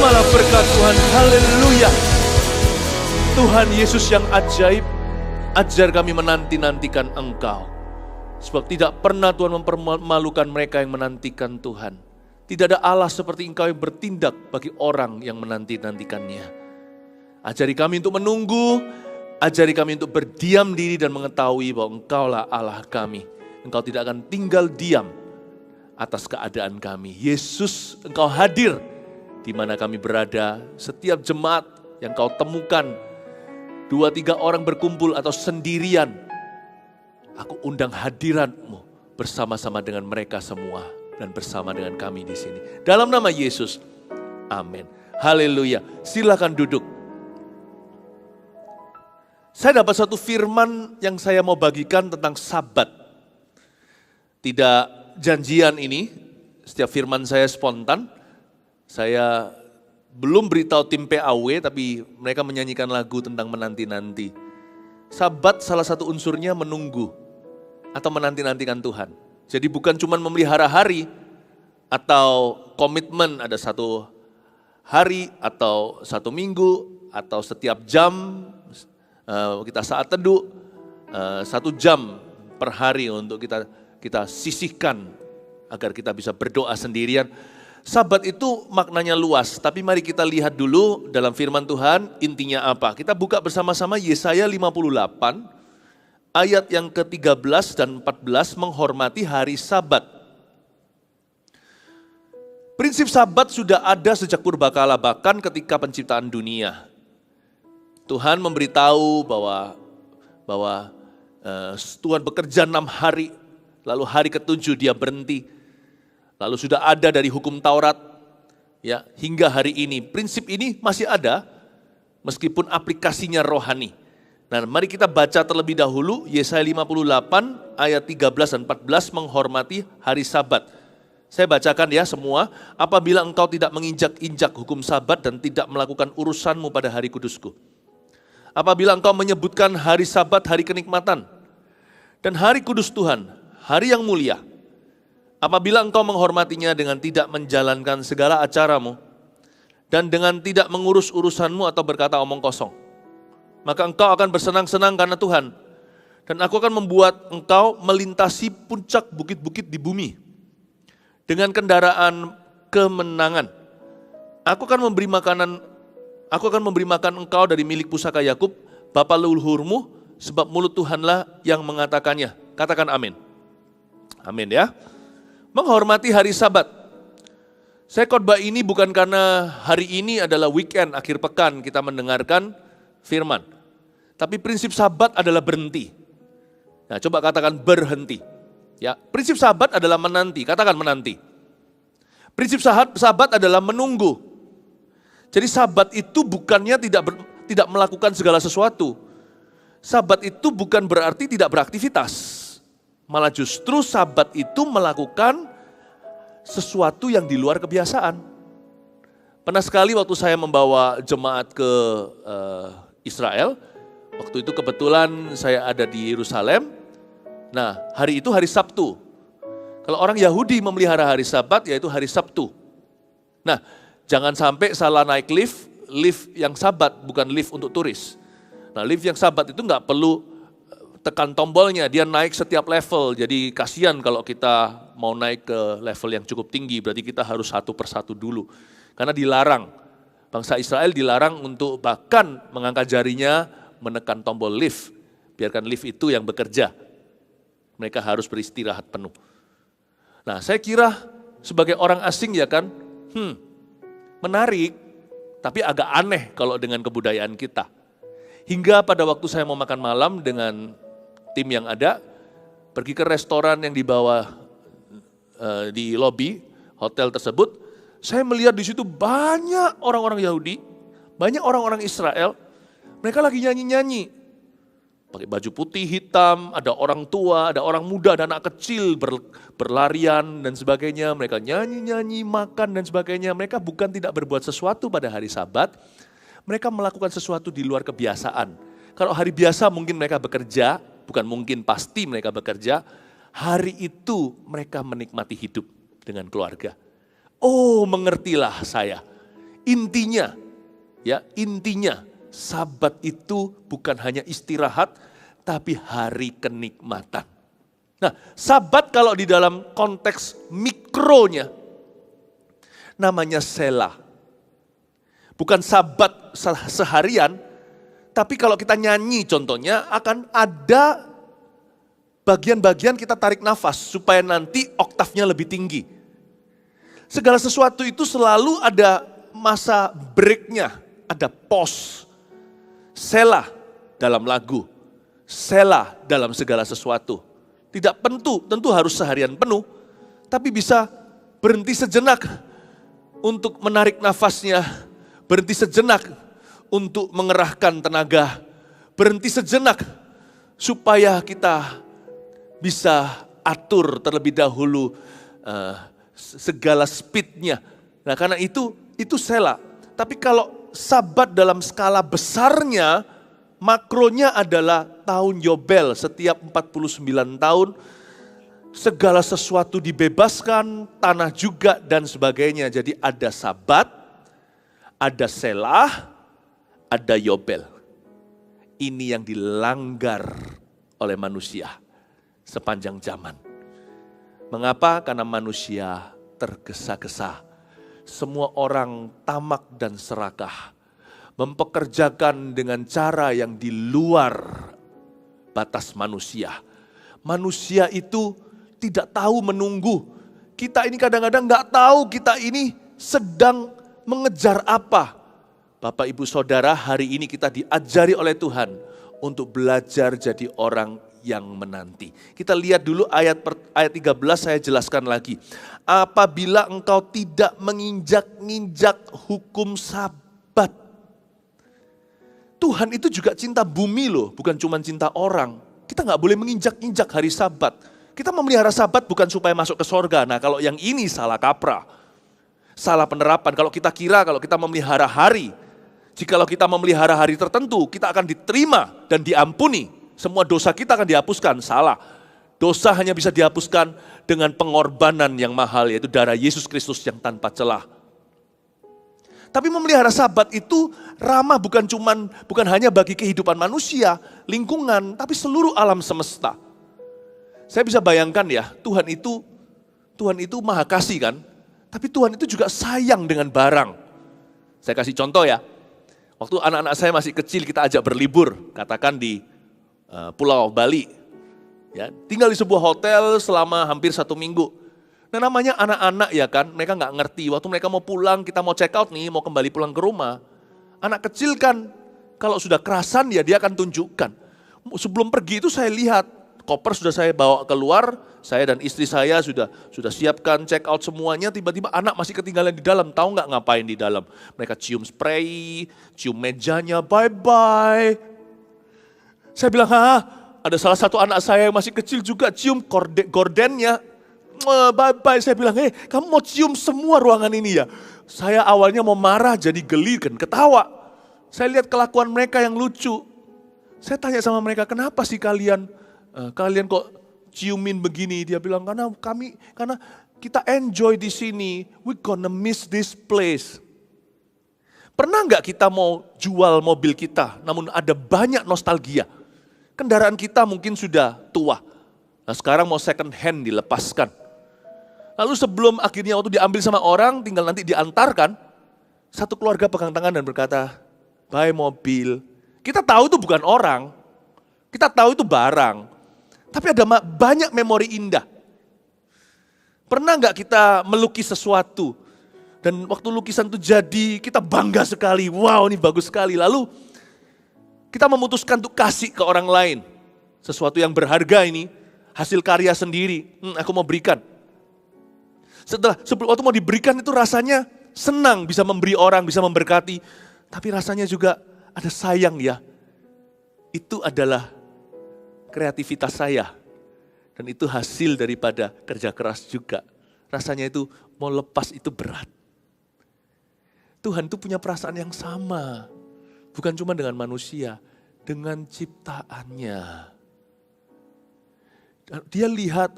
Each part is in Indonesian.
Terimalah berkat Tuhan. Haleluya. Tuhan Yesus yang ajaib, ajar kami menanti-nantikan Engkau. Sebab tidak pernah Tuhan mempermalukan mereka yang menantikan Tuhan. Tidak ada Allah seperti Engkau yang bertindak bagi orang yang menanti-nantikannya. Ajari kami untuk menunggu, ajari kami untuk berdiam diri dan mengetahui bahwa Engkaulah Allah kami. Engkau tidak akan tinggal diam atas keadaan kami. Yesus, Engkau hadir di mana kami berada. Setiap jemaat yang Kau temukan, 2-3 orang berkumpul atau sendirian, aku undang hadirat-Mu bersama-sama dengan mereka semua dan bersama dengan kami di sini. Dalam nama Yesus, amin. Haleluya. Silakan duduk. Saya dapat satu firman yang saya mau bagikan tentang Sabat. Tidak janjian ini, setiap firman saya spontan. Saya belum beritahu tim PAW, tapi mereka menyanyikan lagu tentang menanti-nanti. Sabat salah satu unsurnya menunggu atau menanti-nantikan Tuhan. Jadi bukan cuma memelihara hari atau komitmen ada satu hari atau satu minggu atau setiap jam kita saat teduh 1 jam per hari untuk kita sisihkan agar kita bisa berdoa sendirian. Sabat itu maknanya luas, tapi mari kita lihat dulu dalam firman Tuhan intinya apa. Kita buka bersama-sama Yesaya 58 ayat yang ke-13 dan 14 menghormati hari Sabat. Prinsip Sabat sudah ada sejak purbakala, bahkan ketika penciptaan dunia. Tuhan memberitahu bahwa Tuhan bekerja 6 hari, lalu hari ke-7 dia berhenti. Lalu sudah ada dari hukum Taurat, ya, hingga hari ini. Prinsip ini masih ada, meskipun aplikasinya rohani. Nah, mari kita baca terlebih dahulu Yesaya 58 ayat 13 dan 14 menghormati hari Sabat. Saya bacakan ya semua. Apabila engkau tidak menginjak-injak hukum Sabat dan tidak melakukan urusanmu pada hari kudusku. Apabila engkau menyebutkan hari Sabat hari kenikmatan dan hari kudus Tuhan, hari yang mulia. Apabila engkau menghormatinya dengan tidak menjalankan segala acaramu dan dengan tidak mengurus urusanmu atau berkata omong kosong, maka engkau akan bersenang-senang karena Tuhan, dan aku akan membuat engkau melintasi puncak bukit-bukit di bumi dengan kendaraan kemenangan. Aku akan memberi makan engkau dari milik pusaka Yakub, bapa leluhurmu, sebab mulut Tuhanlah yang mengatakannya. Katakan amin. Amin ya. Menghormati hari Sabat. Saya khotbah ini bukan karena hari ini adalah weekend, akhir pekan kita mendengarkan firman. Tapi prinsip Sabat adalah berhenti. Nah, coba katakan berhenti. Ya, prinsip Sabat adalah menanti. Katakan menanti. Prinsip Sabat adalah menunggu. Jadi Sabat itu bukannya tidak melakukan segala sesuatu. Sabat itu bukan berarti tidak beraktivitas. Malah justru Sabat itu melakukan sesuatu yang di luar kebiasaan. Pernah sekali waktu saya membawa jemaat ke Israel, waktu itu kebetulan saya ada di Yerusalem. Nah, hari itu hari Sabtu. Kalau orang Yahudi memelihara hari Sabat, yaitu hari Sabtu. Nah, jangan sampai salah naik lift yang Sabat, bukan lift untuk turis. Nah, lift yang Sabat itu nggak perlu tekan tombolnya, dia naik setiap level. Jadi kasihan kalau kita mau naik ke level yang cukup tinggi, berarti kita harus satu persatu dulu. Karena dilarang, bangsa Israel dilarang untuk bahkan mengangkat jarinya menekan tombol lift. Biarkan lift itu yang bekerja. Mereka harus beristirahat penuh. Nah, saya kira sebagai orang asing ya kan, menarik, tapi agak aneh kalau dengan kebudayaan kita. Hingga pada waktu saya mau makan malam dengan tim yang ada, pergi ke restoran yang dibawa di lobi hotel tersebut, saya melihat di situ banyak orang-orang Yahudi, banyak orang-orang Israel, mereka lagi nyanyi-nyanyi, pakai baju putih hitam, ada orang tua, ada orang muda, ada anak kecil berlarian dan sebagainya, mereka nyanyi-nyanyi, makan dan sebagainya. Mereka bukan tidak berbuat sesuatu pada hari Sabat, mereka melakukan sesuatu di luar kebiasaan. Kalau hari biasa mungkin mereka bekerja, bukan mungkin, pasti mereka bekerja. Hari itu mereka menikmati hidup dengan keluarga. Oh, mengertilah saya. Intinya, Sabat itu bukan hanya istirahat, tapi hari kenikmatan. Nah, Sabat kalau di dalam konteks mikronya, namanya Selah. Bukan Sabat seharian, tapi kalau kita nyanyi contohnya akan ada bagian-bagian kita tarik nafas supaya nanti oktavnya lebih tinggi. Segala sesuatu itu selalu ada masa breaknya, ada pause. Selah dalam lagu, Selah dalam segala sesuatu. Tidak tentu harus seharian penuh, tapi bisa berhenti sejenak untuk menarik nafasnya, berhenti sejenak untuk mengerahkan tenaga, berhenti sejenak supaya kita bisa atur terlebih dahulu segala speednya. Nah karena itu Selah. Tapi kalau Sabat dalam skala besarnya, makronya adalah tahun Yobel setiap 49 tahun. Segala sesuatu dibebaskan, tanah juga dan sebagainya. Jadi ada Sabat, ada Selah, ada Yobel. Ini yang dilanggar oleh manusia sepanjang zaman. Mengapa? Karena manusia tergesa-gesa. Semua orang tamak dan serakah, mempekerjakan dengan cara yang di luar batas manusia. Manusia itu tidak tahu menunggu. Kita ini kadang-kadang nggak tahu kita ini sedang mengejar apa. Bapak Ibu Saudara, hari ini kita diajari oleh Tuhan untuk belajar jadi orang yang menanti. Kita lihat dulu ayat 13, saya jelaskan lagi. Apabila engkau tidak menginjak-injak hukum Sabat. Tuhan itu juga cinta bumi loh, bukan cuma cinta orang. Kita nggak boleh menginjak-injak hari Sabat. Kita memelihara Sabat bukan supaya masuk ke sorga. Nah kalau yang ini salah kaprah. Salah penerapan. Kalau kita kira kalau kita memelihara hari, jikalau kita memelihara hari tertentu, kita akan diterima dan diampuni. Semua dosa kita akan dihapuskan, salah. Dosa hanya bisa dihapuskan dengan pengorbanan yang mahal, yaitu darah Yesus Kristus yang tanpa celah. Tapi memelihara Sabat itu ramah bukan hanya bagi kehidupan manusia, lingkungan, tapi seluruh alam semesta. Saya bisa bayangkan ya, Tuhan itu maha kasih kan, tapi Tuhan itu juga sayang dengan barang. Saya kasih contoh ya, waktu anak-anak saya masih kecil kita ajak berlibur, katakan di Pulau Bali, ya, tinggal di sebuah hotel selama hampir 1 minggu. Nah namanya anak-anak ya kan, mereka nggak ngerti. Waktu mereka mau pulang, kita mau check out nih, mau kembali pulang ke rumah. Anak kecil kan, kalau sudah kerasan ya dia akan tunjukkan. Sebelum pergi itu saya lihat, koper sudah saya bawa keluar, saya dan istri saya sudah siapkan check out semuanya. Tiba-tiba anak masih ketinggalan di dalam, tahu nggak ngapain di dalam? Mereka cium spray, cium mejanya, bye-bye. Saya bilang, ada salah satu anak saya yang masih kecil juga cium gordennya. Bye-bye, saya bilang, kamu mau cium semua ruangan ini ya? Saya awalnya mau marah jadi geli kan, ketawa. Saya lihat kelakuan mereka yang lucu. Saya tanya sama mereka, kenapa sih kalian kok ciumin begini? Dia bilang, karena kita enjoy di sini, we gonna miss this place. Pernah nggak kita mau jual mobil kita, namun ada banyak nostalgia? Kendaraan kita mungkin sudah tua. Nah sekarang mau second hand dilepaskan. Lalu sebelum akhirnya waktu diambil sama orang, tinggal nanti diantarkan, satu keluarga pegang tangan dan berkata, bye mobil. Kita tahu itu bukan orang, kita tahu itu barang. Tapi ada banyak memori indah. Pernah nggak kita melukis sesuatu, dan waktu lukisan itu jadi, kita bangga sekali, wow ini bagus sekali. Lalu kita memutuskan untuk kasih ke orang lain. Sesuatu yang berharga ini, hasil karya sendiri, aku mau berikan. Sebelum waktu mau diberikan itu rasanya senang bisa memberi orang, bisa memberkati. Tapi rasanya juga ada sayang ya. Itu adalah kreativitas saya. Dan itu hasil daripada kerja keras juga. Rasanya itu mau lepas itu berat. Tuhan itu punya perasaan yang sama. Bukan cuma dengan manusia, dengan ciptaannya. Dia lihat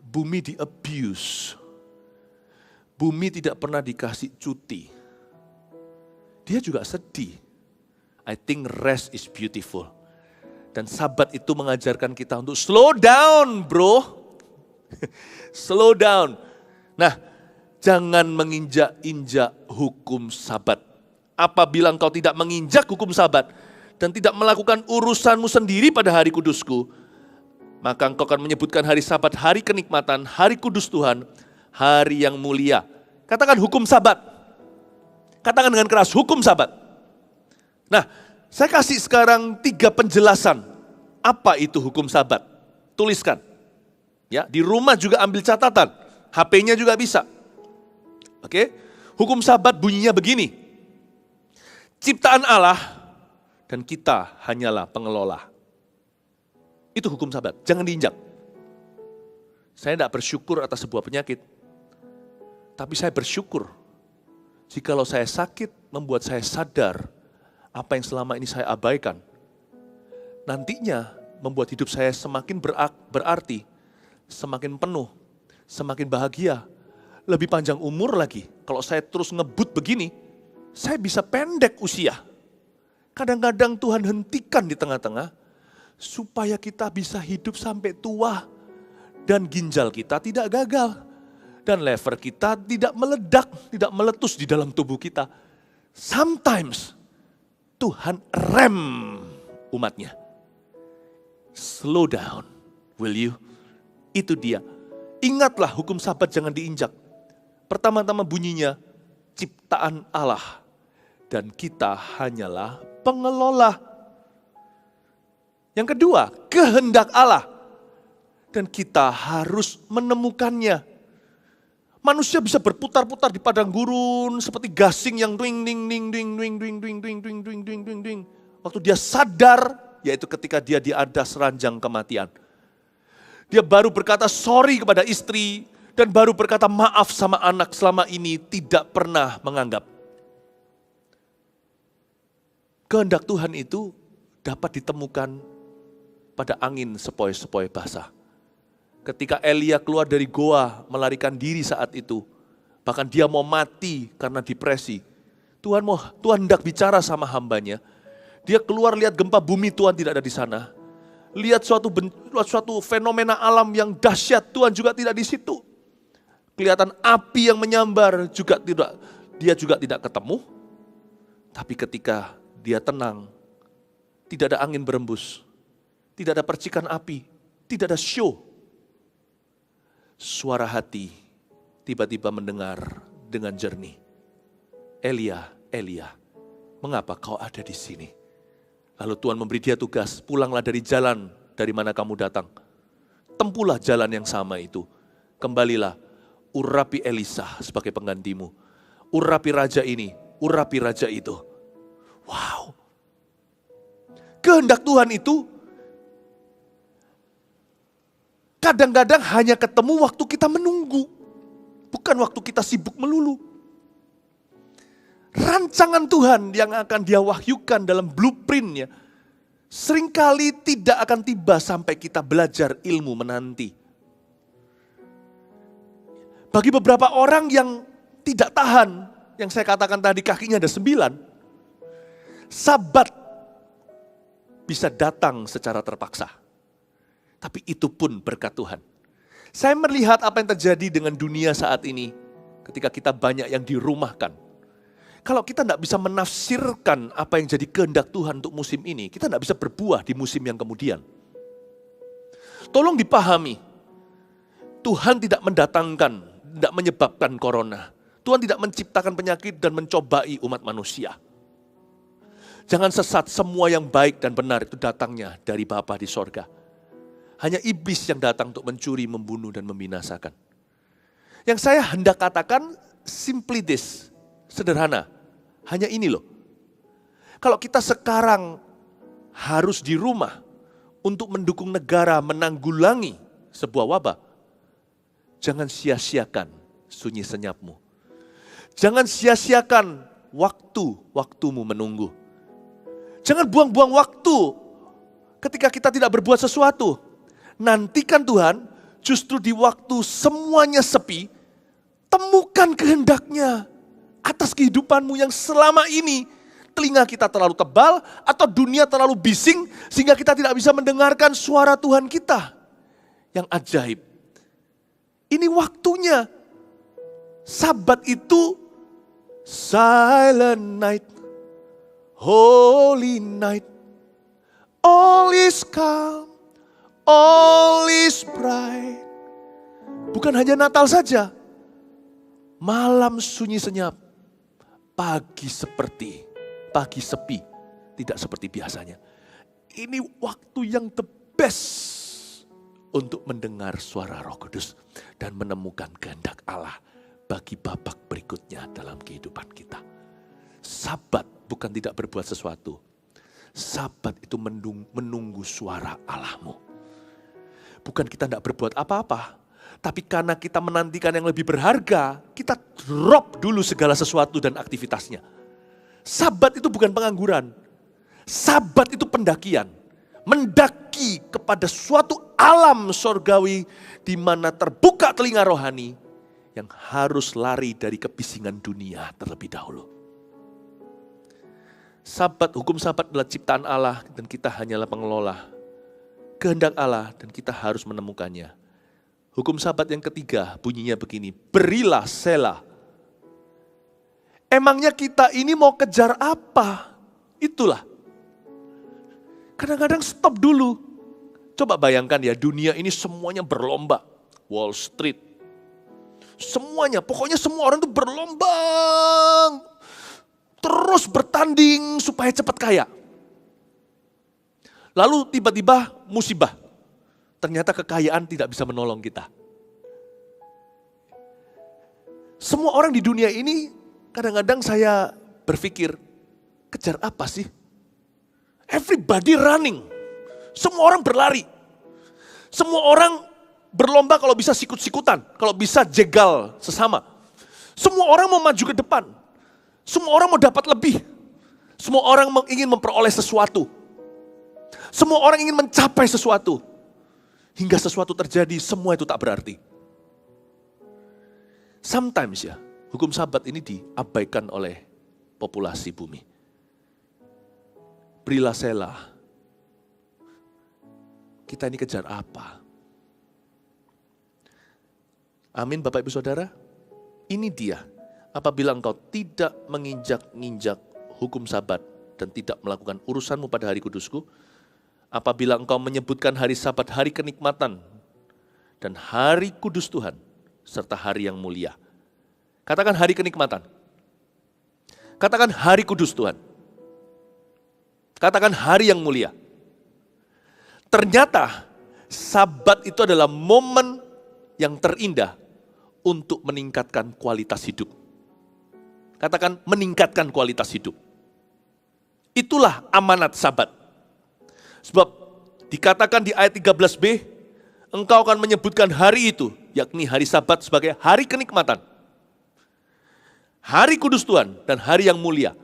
bumi di-abuse. Bumi tidak pernah dikasih cuti. dia juga sedih. I think rest is beautiful. Dan Sabat itu mengajarkan kita untuk slow down, bro. Slow down. Nah, jangan menginjak-injak hukum Sabat. Apabila engkau tidak menginjak hukum Sabat dan tidak melakukan urusanmu sendiri pada hari kudusku, maka engkau akan menyebutkan hari Sabat hari kenikmatan, hari kudus Tuhan, hari yang mulia. Katakan hukum Sabat. Katakan dengan keras, hukum Sabat. Nah, saya kasih sekarang 3 penjelasan. Apa itu hukum Sabat? Tuliskan. Ya, di rumah juga ambil catatan. HP-nya juga bisa. Oke? Hukum Sabat bunyinya begini. Ciptaan Allah dan kita hanyalah pengelola. Itu hukum Sabat. Jangan diinjak. Saya tidak bersyukur atas sebuah penyakit. Tapi saya bersyukur jikalau saya sakit membuat saya sadar apa yang selama ini saya abaikan, nantinya membuat hidup saya semakin berarti, semakin penuh, semakin bahagia, lebih panjang umur lagi. Kalau saya terus ngebut begini, saya bisa pendek usia. Kadang-kadang Tuhan hentikan di tengah-tengah, supaya kita bisa hidup sampai tua, dan ginjal kita tidak gagal, dan lever kita tidak meledak, tidak meletus di dalam tubuh kita. Sometimes, Tuhan rem umatnya. Slow down, will you? Itu dia. Ingatlah hukum Sabat jangan diinjak. Pertama-tama bunyinya, ciptaan Allah. Dan kita hanyalah pengelola. Yang kedua, kehendak Allah. Dan kita harus menemukannya. Manusia bisa berputar-putar di padang gurun seperti gasing yang dwing ding ding ding dwing dwing dwing dwing dwing dwing dwing dwing dwing. Waktu dia sadar, yaitu ketika dia di adas ranjang kematian. Dia baru berkata sorry kepada istri dan baru berkata maaf sama anak selama ini tidak pernah menganggap. Kehendak Tuhan itu dapat ditemukan pada angin sepoi-sepoi basah. Ketika Elia keluar dari goa melarikan diri saat itu, bahkan dia mau mati karena depresi. Tuhan hendak bicara sama hambanya. Dia keluar lihat gempa bumi, Tuhan tidak ada di sana. Lihat suatu fenomena alam yang dahsyat, Tuhan juga tidak di situ. Kelihatan api yang menyambar dia juga tidak ketemu. Tapi ketika dia tenang, tidak ada angin berembus, tidak ada percikan api, tidak ada show. Suara hati tiba-tiba mendengar dengan jernih. Elia, Elia, mengapa kau ada di sini? Lalu Tuhan memberi dia tugas, pulanglah dari jalan dari mana kamu datang. Tempuhlah jalan yang sama itu. Kembalilah, urapi Elisa sebagai penggantimu. Urapi raja ini, urapi raja itu. Wow. Kehendak Tuhan itu kadang-kadang hanya ketemu waktu kita menunggu, bukan waktu kita sibuk melulu. Rancangan Tuhan yang akan Dia wahyukan dalam blueprint-nya seringkali tidak akan tiba sampai kita belajar ilmu menanti. Bagi beberapa orang yang tidak tahan, yang saya katakan tadi kakinya ada 9, Sabat bisa datang secara terpaksa. Tapi itu pun berkat Tuhan. Saya melihat apa yang terjadi dengan dunia saat ini ketika kita banyak yang dirumahkan. Kalau kita tidak bisa menafsirkan apa yang jadi kehendak Tuhan untuk musim ini, kita tidak bisa berbuah di musim yang kemudian. Tolong dipahami, Tuhan tidak mendatangkan, tidak menyebabkan corona. Tuhan tidak menciptakan penyakit dan mencobai umat manusia. Jangan sesat, semua yang baik dan benar itu datangnya dari Bapa di sorga. Hanya iblis yang datang untuk mencuri, membunuh, dan membinasakan. Yang saya hendak katakan, simply this, sederhana. Hanya ini loh. Kalau kita sekarang harus di rumah untuk mendukung negara menanggulangi sebuah wabah, jangan sia-siakan sunyi senyapmu. Jangan sia-siakan waktumu menunggu. Jangan buang-buang waktu ketika kita tidak berbuat sesuatu. Nantikan Tuhan, justru di waktu semuanya sepi, temukan kehendaknya. atas kehidupanmu yang selama ini telinga kita terlalu tebal atau dunia terlalu bising sehingga kita tidak bisa mendengarkan suara Tuhan kita yang ajaib. Ini waktunya. Sabat itu silent night, holy night, all is calm, all is bright. Bukan hanya Natal saja, malam sunyi senyap, pagi sepi, tidak seperti biasanya. Ini waktu yang the best untuk mendengar suara Roh Kudus dan menemukan kehendak Allah bagi babak berikutnya dalam kehidupan kita. Sabat bukan tidak berbuat sesuatu. Sabat itu menunggu suara Allahmu. Bukan kita tidak berbuat apa-apa, tapi karena kita menantikan yang lebih berharga, kita drop dulu segala sesuatu dan aktivitasnya. Sabat itu bukan pengangguran. Sabat itu pendakian. Mendaki kepada suatu alam sorgawi di mana terbuka telinga rohani yang harus lari dari kebisingan dunia terlebih dahulu. Sabat, hukum sabat adalah ciptaan Allah dan kita hanyalah pengelola. Kehendak Allah dan kita harus menemukannya. Hukum sabat yang ketiga bunyinya begini, berilah sela. Emangnya kita ini mau kejar apa? Itulah. Kadang-kadang stop dulu. Coba bayangkan ya, dunia ini semuanya berlomba. Wall Street. Semuanya, pokoknya semua orang itu berlomba. Terus bertanding supaya cepat kaya. Lalu tiba-tiba musibah. Ternyata kekayaan tidak bisa menolong kita. Semua orang di dunia ini kadang-kadang saya berpikir, kejar apa sih? Everybody running. Semua orang berlari. Semua orang berlomba kalau bisa sikut-sikutan. Kalau bisa jegal sesama. Semua orang mau maju ke depan. Semua orang mau dapat lebih. Semua orang ingin memperoleh sesuatu. Semua orang ingin mencapai sesuatu. Hingga sesuatu terjadi, semua itu tak berarti. Sometimes ya, hukum sabat ini diabaikan oleh populasi bumi. Berilah sela. Kita ini kejar apa? Amin Bapak Ibu Saudara. Ini dia. Apabila engkau tidak menginjak-injak hukum sabat dan tidak melakukan urusanmu pada hari kudusku, apabila engkau menyebutkan hari sabat hari kenikmatan dan hari kudus Tuhan serta hari yang mulia. Katakan hari kenikmatan. Katakan hari kudus Tuhan. Katakan hari yang mulia. Ternyata sabat itu adalah momen yang terindah untuk meningkatkan kualitas hidup. Katakan meningkatkan kualitas hidup. Itulah amanat sabat. Sebab dikatakan di ayat 13b, engkau akan menyebutkan hari itu, yakni hari sabat sebagai hari kenikmatan. Hari kudus Tuhan dan hari yang mulia.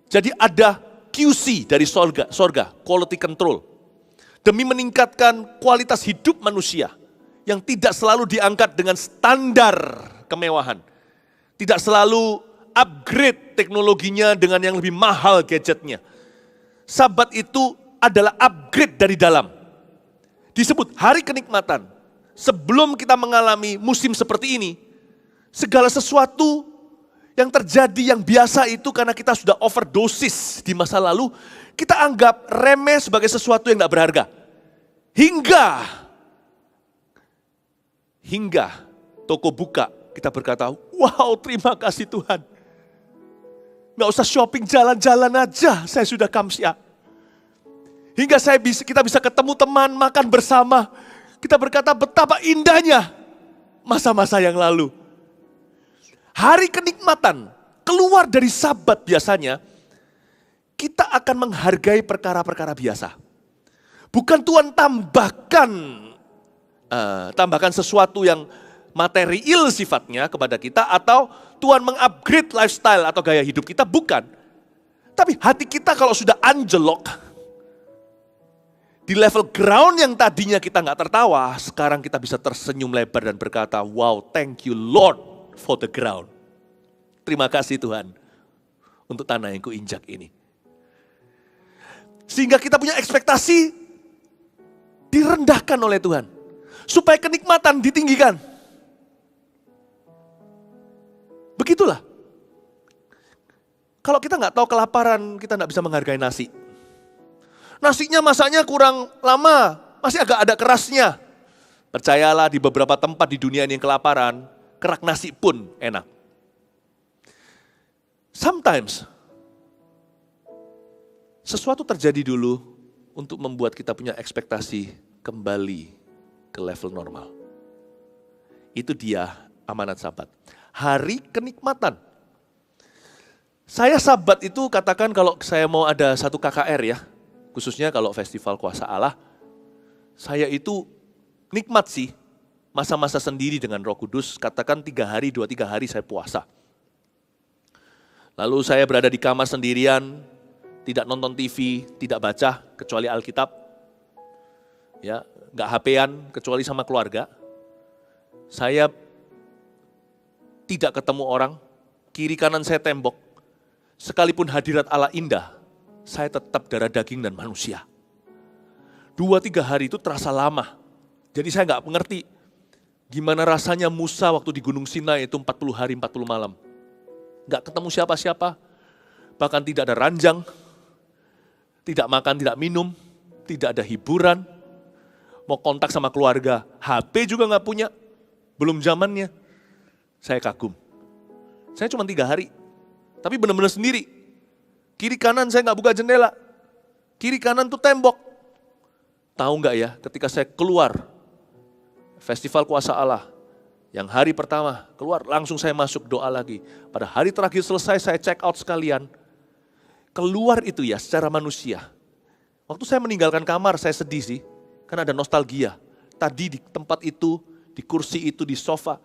Jadi ada QC dari sorga, quality control. Demi meningkatkan kualitas hidup manusia yang tidak selalu diangkat dengan standar kemewahan. Tidak selalu upgrade teknologinya dengan yang lebih mahal gadgetnya. Sabat itu adalah upgrade dari dalam. Disebut hari kenikmatan. Sebelum kita mengalami musim seperti ini, segala sesuatu yang terjadi yang biasa itu karena kita sudah overdosis di masa lalu, kita anggap remeh sebagai sesuatu yang tidak berharga. Hingga toko buka, kita berkata, wow terima kasih Tuhan. Nggak usah shopping jalan-jalan aja, saya sudah kamsia. Hingga kita bisa ketemu teman, makan bersama. Kita berkata betapa indahnya masa-masa yang lalu. Hari kenikmatan keluar dari sabat biasanya, kita akan menghargai perkara-perkara biasa. Bukan Tuhan tambahkan sesuatu yang material sifatnya kepada kita, atau Tuhan mengupgrade lifestyle atau gaya hidup kita, bukan. Tapi hati kita kalau sudah anjlok, di level ground yang tadinya kita nggak tertawa, sekarang kita bisa tersenyum lebar dan berkata, wow thank you Lord for the ground. Terima kasih Tuhan untuk tanah yang kuinjak ini. Sehingga kita punya ekspektasi direndahkan oleh Tuhan. Supaya kenikmatan ditinggikan. Begitulah. Kalau kita nggak tahu kelaparan, kita nggak bisa menghargai nasi. Nasinya masaknya kurang lama, masih agak ada kerasnya. Percayalah di beberapa tempat di dunia ini yang kelaparan, kerak nasi pun enak. Sometimes, sesuatu terjadi dulu untuk membuat kita punya ekspektasi kembali ke level normal. Itu dia amanat Sabat. Hari kenikmatan. Saya Sabat itu katakan kalau saya mau ada satu KKR ya, khususnya kalau Festival Kuasa Allah, saya itu nikmat sih, masa-masa sendiri dengan Roh Kudus, katakan 2-3 hari saya puasa. Lalu saya berada di kamar sendirian, tidak nonton TV, tidak baca, kecuali Alkitab. Ya, nggak HP-an, kecuali sama keluarga. Saya tidak ketemu orang, kiri kanan saya tembok. Sekalipun hadirat Allah indah, saya tetap darah daging dan manusia. 2-3 hari itu terasa lama. Jadi saya nggak mengerti gimana rasanya Musa waktu di Gunung Sinai itu 40 hari 40 malam. Nggak ketemu siapa-siapa, bahkan tidak ada ranjang, tidak makan, tidak minum, tidak ada hiburan. Mau kontak sama keluarga, HP juga nggak punya, belum zamannya. Saya kagum. Saya cuma 3 hari. Tapi benar-benar sendiri. Kiri kanan saya nggak buka jendela. Kiri kanan tuh tembok. Tahu nggak ya, ketika saya keluar Festival Kuasa Allah, yang hari pertama keluar langsung saya masuk doa lagi. Pada hari terakhir selesai saya check out sekalian. Keluar itu ya secara manusia. Waktu saya meninggalkan kamar saya sedih sih, karena ada nostalgia. Tadi di tempat itu, di kursi itu, di sofa.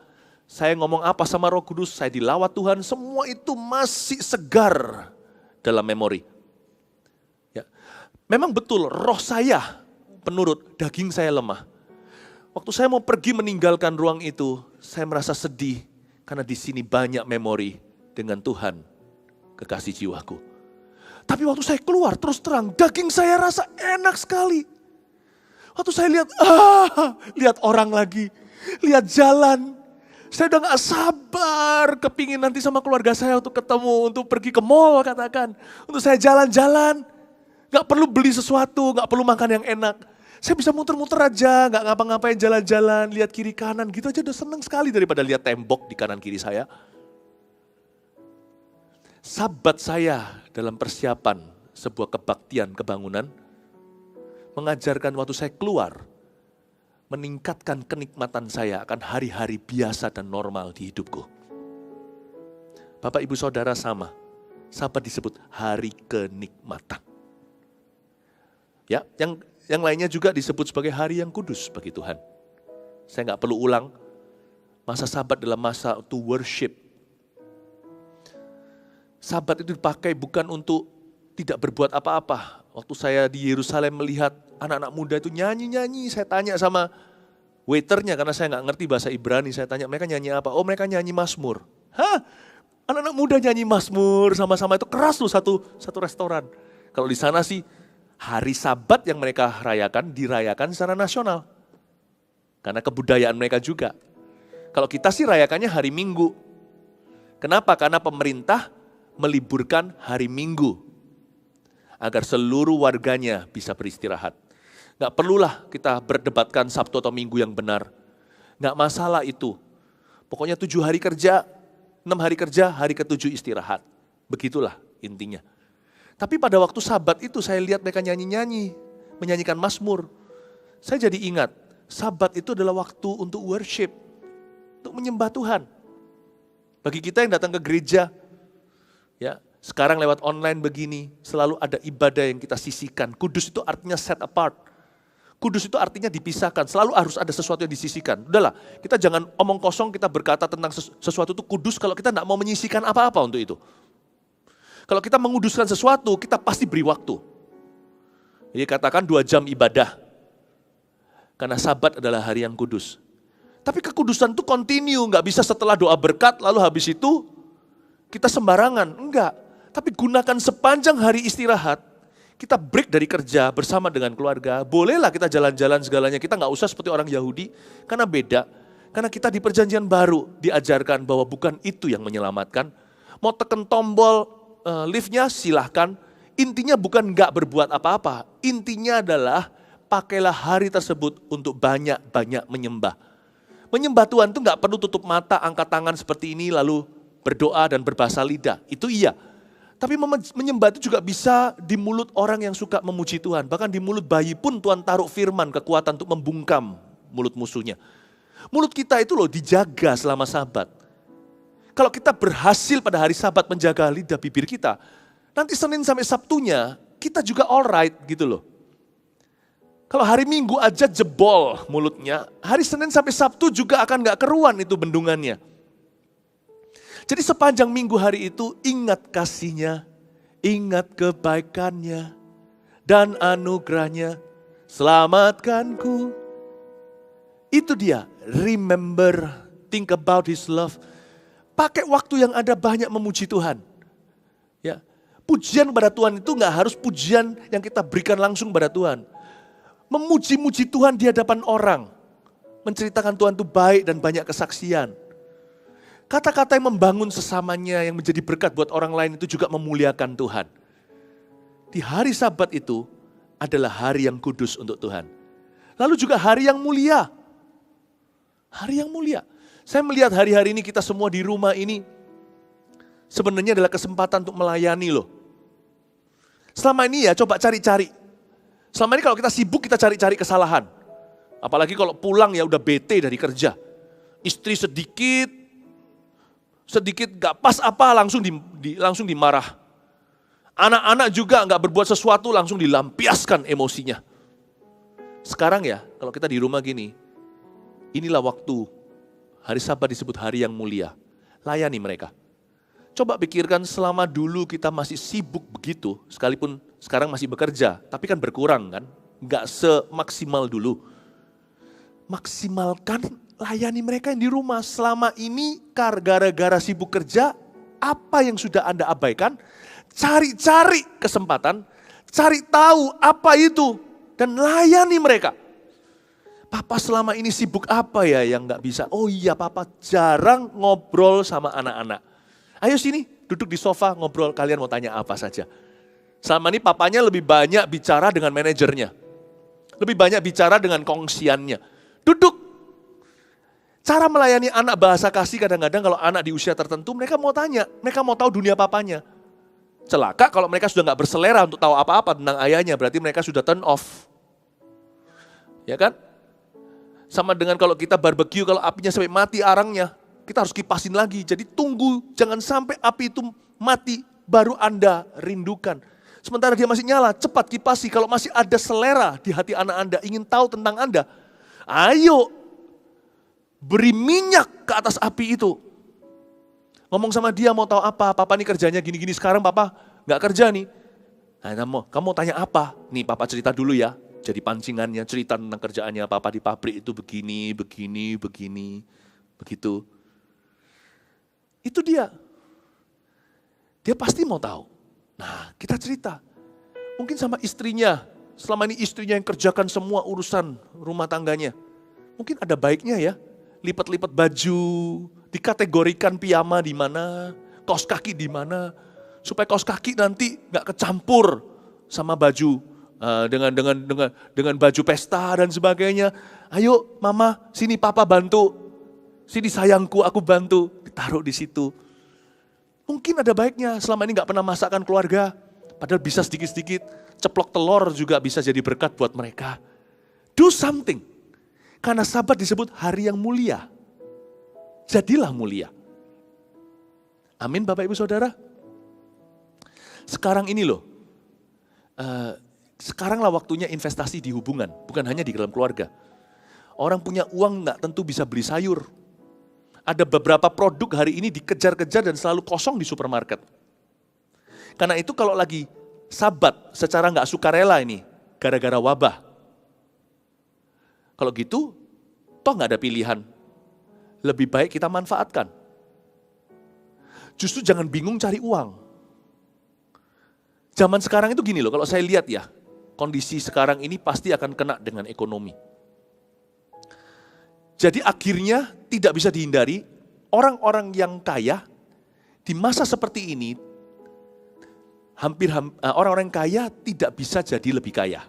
Saya ngomong apa sama Roh Kudus, saya dilawat Tuhan, semua itu masih segar dalam memori. Ya. Memang betul roh saya penurut, daging saya lemah. Waktu saya mau pergi meninggalkan ruang itu, saya merasa sedih karena di sini banyak memori dengan Tuhan, kekasih jiwaku. Tapi waktu saya keluar terus terang, daging saya rasa enak sekali. Waktu saya lihat orang lagi, lihat jalan. Saya udah gak sabar kepingin nanti sama keluarga saya untuk ketemu, untuk pergi ke mall katakan. Untuk saya jalan-jalan, gak perlu beli sesuatu, gak perlu makan yang enak. Saya bisa muter-muter aja, gak ngapa-ngapain jalan-jalan, lihat kiri kanan gitu aja udah seneng sekali daripada lihat tembok di kanan kiri saya. Sabat saya dalam persiapan sebuah kebaktian kebangunan, mengajarkan waktu saya keluar, meningkatkan kenikmatan saya akan hari-hari biasa dan normal di hidupku. Bapak Ibu Saudara sama, Sabat disebut hari kenikmatan. Ya, yang lainnya juga disebut sebagai hari yang kudus bagi Tuhan. Saya nggak perlu ulang, masa Sabat adalah masa to worship. Sabat itu dipakai bukan untuk tidak berbuat apa-apa. Waktu saya di Yerusalem melihat anak-anak muda itu nyanyi-nyanyi, saya tanya sama waiternya karena saya nggak ngerti bahasa Ibrani, saya tanya mereka nyanyi apa? Oh mereka nyanyi Mazmur. Hah? Anak-anak muda nyanyi Mazmur sama-sama itu keras loh satu restoran. Kalau di sana sih hari Sabat yang mereka rayakan dirayakan secara nasional. Karena kebudayaan mereka juga. Kalau kita sih rayakannya hari Minggu. Kenapa? Karena pemerintah meliburkan hari Minggu. Agar seluruh warganya bisa beristirahat. Gak perlulah kita berdebatkan Sabtu atau Minggu yang benar. Gak masalah itu. Pokoknya 7 hari kerja, 6 hari kerja, hari ke-7 istirahat. Begitulah intinya. Tapi pada waktu Sabat itu saya lihat mereka nyanyi-nyanyi, menyanyikan Mazmur. Saya jadi ingat, Sabat itu adalah waktu untuk worship, untuk menyembah Tuhan. Bagi kita yang datang ke gereja, ya, sekarang lewat online begini, selalu ada ibadah yang kita sisihkan. Kudus itu artinya set apart. Kudus itu artinya dipisahkan, selalu harus ada sesuatu yang disisihkan. Udahlah, kita jangan omong kosong kita berkata tentang sesuatu itu kudus kalau kita tidak mau menyisihkan apa-apa untuk itu. Kalau kita menguduskan sesuatu, kita pasti beri waktu. Jadi katakan 2 jam ibadah. Karena Sabat adalah hari yang kudus. Tapi kekudusan itu continue, nggak bisa setelah doa berkat, lalu habis itu kita sembarangan, enggak. Tapi gunakan sepanjang hari istirahat, kita break dari kerja bersama dengan keluarga. Bolehlah kita jalan-jalan segalanya, kita nggak usah seperti orang Yahudi, karena beda. Karena kita di perjanjian baru diajarkan bahwa bukan itu yang menyelamatkan. Mau tekan tombol liftnya silahkan, intinya bukan nggak berbuat apa-apa. Intinya adalah pakailah hari tersebut untuk banyak-banyak menyembah. Menyembah Tuhan itu nggak perlu tutup mata, angkat tangan seperti ini lalu berdoa dan berbahasa lidah. Itu iya. Tapi menyembah itu juga bisa di mulut orang yang suka memuji Tuhan. Bahkan di mulut bayi pun Tuhan taruh firman, kekuatan untuk membungkam mulut musuhnya. Mulut kita itu loh dijaga selama Sabat. Kalau kita berhasil pada hari Sabat menjaga lidah bibir kita, nanti Senin sampai Sabtunya kita juga alright gitu loh. Kalau hari Minggu aja jebol mulutnya, hari Senin sampai Sabtu juga akan gak keruan itu bendungannya. Jadi sepanjang minggu hari itu ingat kasihnya, ingat kebaikannya, dan anugerahnya, selamatkanku. Itu dia, remember, think about his love. Pakai waktu yang ada banyak memuji Tuhan. Ya, pujian kepada Tuhan itu gak harus pujian yang kita berikan langsung pada Tuhan. Memuji-muji Tuhan di hadapan orang. Menceritakan Tuhan itu baik dan banyak kesaksian. Kata-kata yang membangun sesamanya, yang menjadi berkat buat orang lain itu juga memuliakan Tuhan. Di hari Sabat itu adalah hari yang kudus untuk Tuhan. Lalu juga hari yang mulia. Hari yang mulia. Saya melihat hari-hari ini kita semua di rumah ini sebenarnya adalah kesempatan untuk melayani loh. Selama ini ya coba cari-cari. Selama ini kalau kita sibuk kita cari-cari kesalahan. Apalagi kalau pulang ya udah bete dari kerja. Istri sedikit gak pas apa langsung dimarah. Anak-anak juga gak berbuat sesuatu langsung dilampiaskan emosinya. Sekarang ya kalau kita di rumah gini, inilah waktu hari Sabat disebut hari yang mulia. Layani mereka. Coba pikirkan selama dulu kita masih sibuk begitu, sekalipun sekarang masih bekerja, tapi kan berkurang kan, gak semaksimal dulu. Maksimalkan layani mereka yang di rumah. Selama ini gara-gara sibuk kerja, apa yang sudah Anda abaikan, cari-cari kesempatan, cari tahu apa itu, dan layani mereka. Papa selama ini sibuk apa ya yang gak bisa? Oh iya, Papa jarang ngobrol sama anak-anak. Ayo sini, duduk di sofa ngobrol, kalian mau tanya apa saja. Selama ini papanya lebih banyak bicara dengan manajernya. Lebih banyak bicara dengan kongsiannya. Duduk. Cara melayani anak bahasa kasih kadang-kadang kalau anak di usia tertentu mereka mau tanya, mereka mau tahu dunia papanya. Celaka kalau mereka sudah gak berselera untuk tahu apa-apa tentang ayahnya, berarti mereka sudah turn off. Ya kan? Sama dengan kalau kita barbeque, kalau apinya sampai mati arangnya, kita harus kipasin lagi. Jadi tunggu, jangan sampai api itu mati, baru Anda rindukan. Sementara dia masih nyala, cepat kipasi. Kalau masih ada selera di hati anak Anda, ingin tahu tentang Anda, ayo beri minyak ke atas api itu. Ngomong sama dia mau tahu apa, Papa nih kerjanya gini-gini, sekarang Papa gak kerja nih. Nah, kamu mau tanya apa? Nih Papa cerita dulu ya. Jadi pancingannya, cerita tentang kerjaannya Papa di pabrik itu begini, begitu. Itu dia. Dia pasti mau tahu. Nah, kita cerita. Mungkin sama istrinya, selama ini istrinya yang kerjakan semua urusan rumah tangganya. Mungkin ada baiknya ya, lipat-lipat baju, dikategorikan piyama di mana, kaos kaki di mana, supaya kaos kaki nanti nggak kecampur sama baju dengan baju pesta dan sebagainya. Ayo Mama, sini Papa bantu, sini sayangku aku bantu, ditaruh di situ. Mungkin ada baiknya, selama ini gak pernah masakan keluarga, padahal bisa sedikit-sedikit, ceplok telur juga bisa jadi berkat buat mereka. Do something, karena Sabat disebut hari yang mulia. Jadilah mulia. Amin Bapak Ibu Saudara. Sekarang ini loh, sekaranglah waktunya investasi di hubungan, bukan hanya di dalam keluarga. Orang punya uang gak tentu bisa beli sayur. Ada beberapa produk hari ini dikejar-kejar dan selalu kosong di supermarket. Karena itu kalau lagi Sabat secara gak sukarela ini, gara-gara wabah. Kalau gitu, toh gak ada pilihan. Lebih baik kita manfaatkan. Justru jangan bingung cari uang. Zaman sekarang itu gini loh, kalau saya lihat ya, kondisi sekarang ini pasti akan kena dengan ekonomi. Jadi akhirnya tidak bisa dihindari, orang-orang yang kaya di masa seperti ini, orang-orang kaya tidak bisa jadi lebih kaya.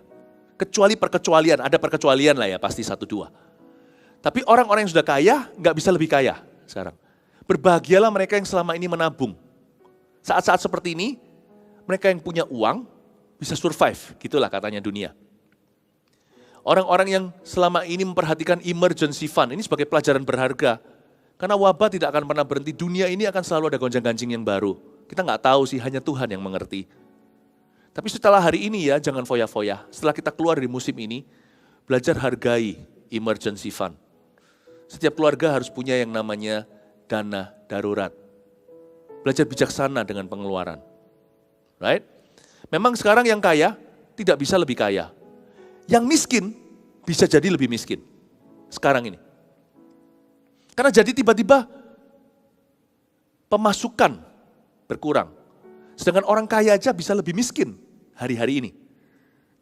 Kecuali perkecualian, ada perkecualian lah ya, pasti 1-2. Tapi orang-orang yang sudah kaya, nggak bisa lebih kaya sekarang. Berbahagialah mereka yang selama ini menabung. Saat-saat seperti ini, mereka yang punya uang bisa survive, gitulah katanya dunia. Orang-orang yang selama ini memperhatikan emergency fund, ini sebagai pelajaran berharga. Karena wabah tidak akan pernah berhenti, dunia ini akan selalu ada gonjang-ganjing yang baru. Kita nggak tahu sih, hanya Tuhan yang mengerti. Tapi setelah hari ini ya, jangan foya-foya. Setelah kita keluar dari musim ini, belajar hargai emergency fund. Setiap keluarga harus punya yang namanya dana darurat. Belajar bijaksana dengan pengeluaran. Right? Memang sekarang yang kaya tidak bisa lebih kaya. Yang miskin bisa jadi lebih miskin. Sekarang ini. Karena jadi tiba-tiba pemasukan berkurang. Sedangkan orang kaya aja bisa lebih miskin hari-hari ini.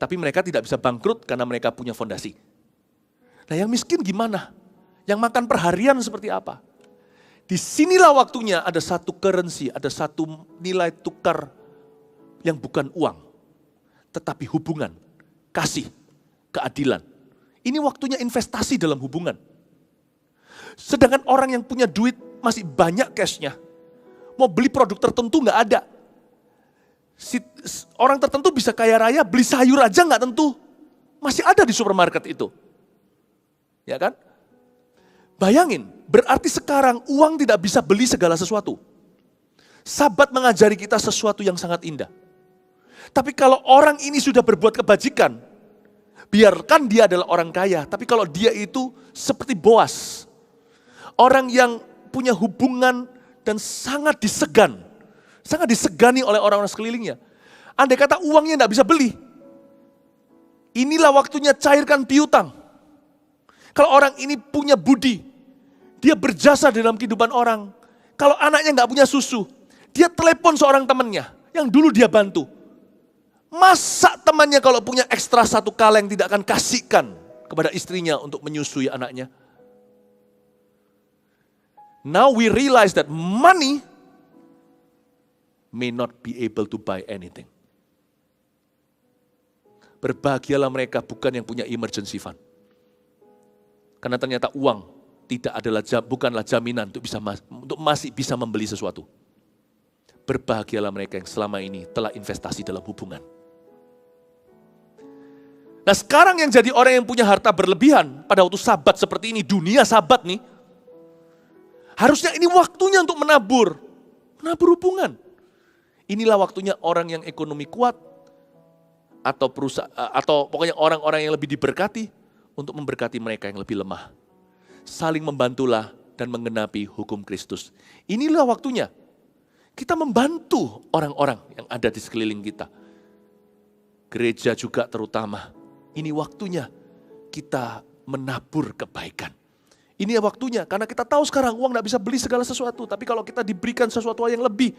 Tapi mereka tidak bisa bangkrut karena mereka punya fondasi. Nah yang miskin gimana? Yang makan perharian seperti apa? Disinilah waktunya ada satu currency, ada satu nilai tukar yang bukan uang, tetapi hubungan, kasih, keadilan. Ini waktunya investasi dalam hubungan. Sedangkan orang yang punya duit masih banyak cashnya, mau beli produk tertentu nggak ada. Orang tertentu bisa kaya raya, beli sayur aja nggak tentu, masih ada di supermarket itu. Ya kan? Bayangin, berarti sekarang uang tidak bisa beli segala sesuatu. Sabat mengajari kita sesuatu yang sangat indah. Tapi kalau orang ini sudah berbuat kebajikan, biarkan dia adalah orang kaya. Tapi kalau dia itu seperti Boas, orang yang punya hubungan dan sangat disegani oleh orang-orang sekelilingnya. Andai kata uangnya tidak bisa beli, inilah waktunya cairkan piutang. Kalau orang ini punya budi, dia berjasa dalam kehidupan orang. Kalau anaknya nggak punya susu, dia telepon seorang temannya yang dulu dia bantu. Masa temannya kalau punya ekstra 1 kaleng tidak akan kasihkan kepada istrinya untuk menyusui anaknya? Now we realize that money may not be able to buy anything. Berbahagialah mereka bukan yang punya emergency fund. Karena ternyata uang bukanlah jaminan untuk masih bisa membeli sesuatu. Berbahagialah mereka yang selama ini telah investasi dalam hubungan. Nah sekarang yang jadi orang yang punya harta berlebihan pada waktu sabat seperti ini, dunia sabat nih, harusnya ini waktunya untuk menabur hubungan. Inilah waktunya orang yang ekonomi kuat atau atau pokoknya orang-orang yang lebih diberkati untuk memberkati mereka yang lebih lemah. Saling membantulah dan menggenapi hukum Kristus. Inilah waktunya kita membantu orang-orang yang ada di sekeliling kita. Gereja juga terutama. Ini waktunya kita menabur kebaikan. Ini waktunya, karena kita tahu sekarang uang tidak bisa beli segala sesuatu. Tapi kalau kita diberikan sesuatu yang lebih,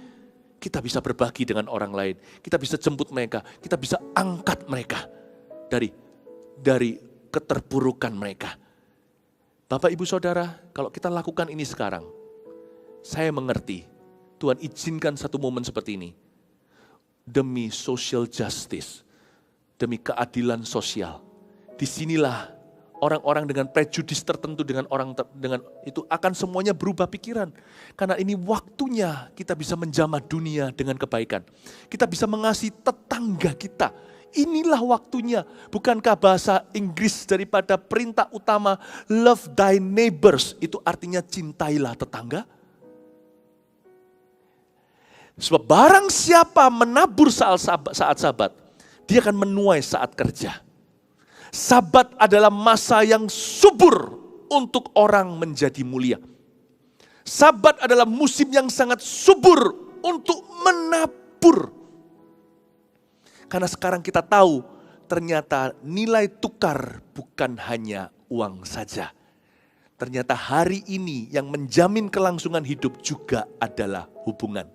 kita bisa berbagi dengan orang lain. Kita bisa jemput mereka, kita bisa angkat mereka dari keterpurukan mereka. Bapak, Ibu, Saudara, kalau kita lakukan ini sekarang, saya mengerti, Tuhan izinkan satu momen seperti ini. Demi social justice, demi keadilan sosial. Disinilah orang-orang dengan prejudis tertentu dengan itu akan semuanya berubah pikiran. Karena ini waktunya kita bisa menjamah dunia dengan kebaikan. Kita bisa mengasihi tetangga kita. Inilah waktunya. Bukankah bahasa Inggris daripada perintah utama love thy neighbors itu artinya cintailah tetangga? Sebab barang siapa menabur saat sabat, dia akan menuai saat kerja. Sabat adalah masa yang subur untuk orang menjadi mulia. Sabat adalah musim yang sangat subur untuk menabur. Karena sekarang kita tahu ternyata nilai tukar bukan hanya uang saja. Ternyata hari ini yang menjamin kelangsungan hidup juga adalah hubungan.